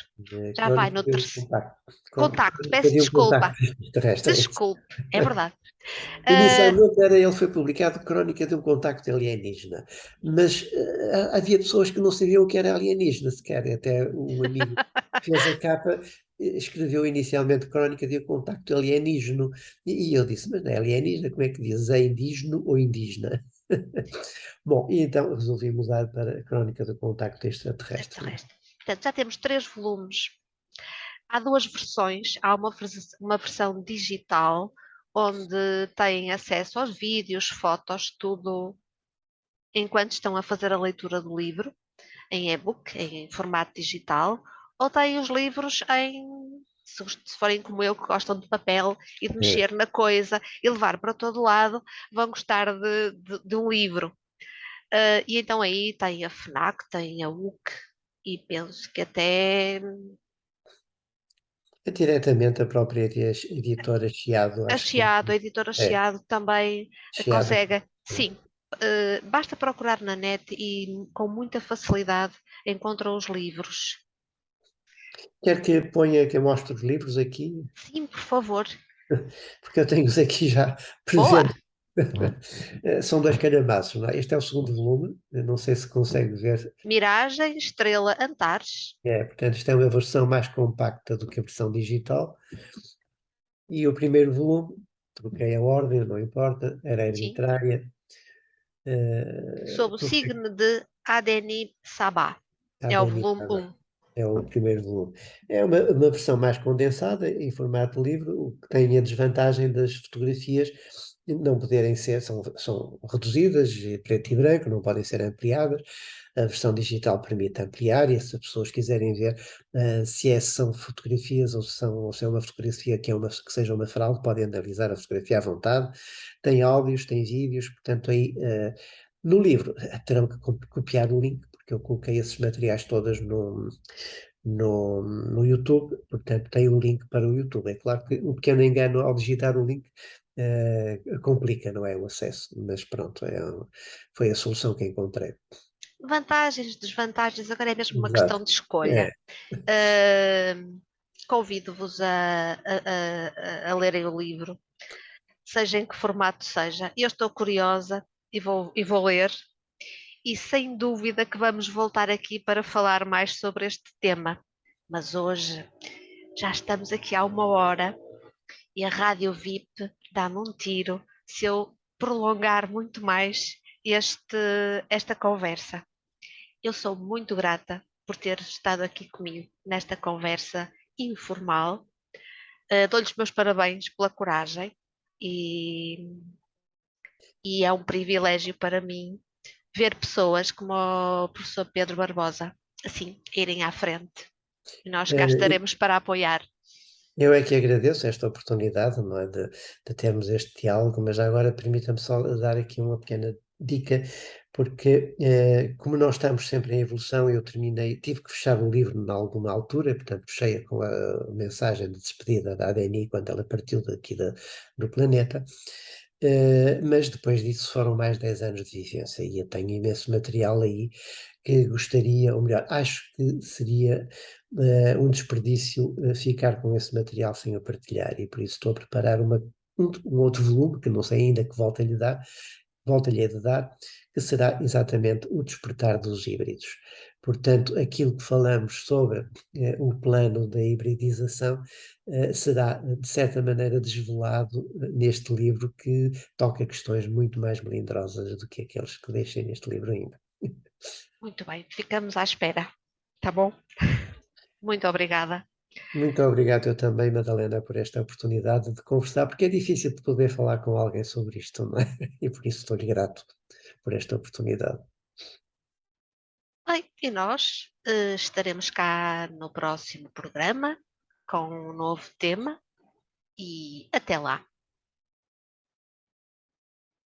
Já vai Crónica no de um terceiro. contacto, Contacto, crónica peço de um desculpa. contacto terrestre. Desculpe, é verdade. Ah, Inicialmente ele foi publicado Crónica de um Contacto Alienígena, mas havia pessoas que não sabiam o que era alienígena sequer, até o amigo que fez a capa escreveu inicialmente Crónica de um Contacto Alienígeno, e eu disse, mas não é alienígena, como é que diz? É indígeno ou indígena? Bom, e então resolvi mudar para Crónica do Contacto Extraterrestre. Extraterrestre. Portanto, já temos 3 volumes. Há 2 versões. Há uma versão digital, onde têm acesso aos vídeos, fotos, tudo enquanto estão a fazer a leitura do livro, em e-book, em formato digital, ou têm os livros se forem como eu, que gostam de papel e de É, mexer na coisa e levar para todo lado, vão gostar de um livro. E então aí tem a FNAC, tem a UC, e penso que até é diretamente a própria editora Chiado, a acho que Chiado, a editora é, Chiado também Chiado. consegue. Sim, basta procurar na net e com muita facilidade encontram os livros. Quer que ponha, que eu mostre os livros aqui? Sim, por favor. Porque eu tenho-os aqui já Boa! presentes. São dois calhamaços, não é? Este é o segundo volume, eu não sei se consegue ver. Miragem, Estrela, Antares. Portanto, isto é uma versão mais compacta do que a versão digital. E o primeiro volume, troquei a ordem, não importa, era Sim. arbitrária. Sob o Troquei signo de Adeni Sabá. a É o ADN, volume 1. é o primeiro volume. É uma versão mais condensada, em formato livre, o que tem a desvantagem das fotografias não poderem ser, são reduzidas, preto e branco, não podem ser ampliadas. a versão digital permite ampliar, e se as pessoas quiserem ver se são fotografias ou se é uma fotografia que seja uma fraude, podem analisar a fotografia à vontade. Tem áudios, tem vídeos, portanto aí no livro terão que copiar o link, porque eu coloquei esses materiais todos no YouTube, portanto tem um link para o YouTube. É claro que o pequeno engano ao digitar o link complica, não é, o acesso, mas pronto, foi a solução que encontrei. Vantagens, desvantagens, agora é mesmo uma Exato. questão de escolha. É, Convido-vos a lerem o livro, seja em que formato seja. Eu estou curiosa e vou ler, e sem dúvida que vamos voltar aqui para falar mais sobre este tema. Mas hoje já estamos aqui há 1 hora e a Rádio VIP dá-me um tiro se eu prolongar muito mais esta conversa. Eu sou muito grata por ter estado aqui comigo nesta conversa informal. Dou-lhes os meus parabéns pela coragem e, e é um privilégio para mim ver pessoas como o professor Pedro Barbosa assim irem à frente. E nós cá eh, estaremos para apoiar. eu é que agradeço esta oportunidade, não é, de termos este diálogo, mas já agora permita-me só dar aqui uma pequena dica, porque como nós estamos sempre em evolução, eu tive que fechar o livro em alguma altura, portanto fechei com a mensagem de despedida da ADNI quando ela partiu daqui do planeta, mas depois disso foram mais 10 anos de vivência e eu tenho imenso material aí que gostaria, ou melhor, acho que seria um desperdício ficar com esse material sem o partilhar, e por isso estou a preparar um outro volume, que não sei ainda que volta-lhe a dar, que será exatamente o despertar dos híbridos. Portanto, aquilo que falamos sobre o plano da hibridização será, de certa maneira, desvelado neste livro, que toca questões muito mais melindrosas do que aqueles que deixei neste livro ainda. Muito bem, ficamos à espera. Tá bom? Muito obrigada. Muito obrigado eu também, Madalena, por esta oportunidade de conversar, porque é difícil de poder falar com alguém sobre isto, não é? E por isso estou-lhe grato por esta oportunidade. Bem, e nós estaremos cá no próximo programa com um novo tema e até lá.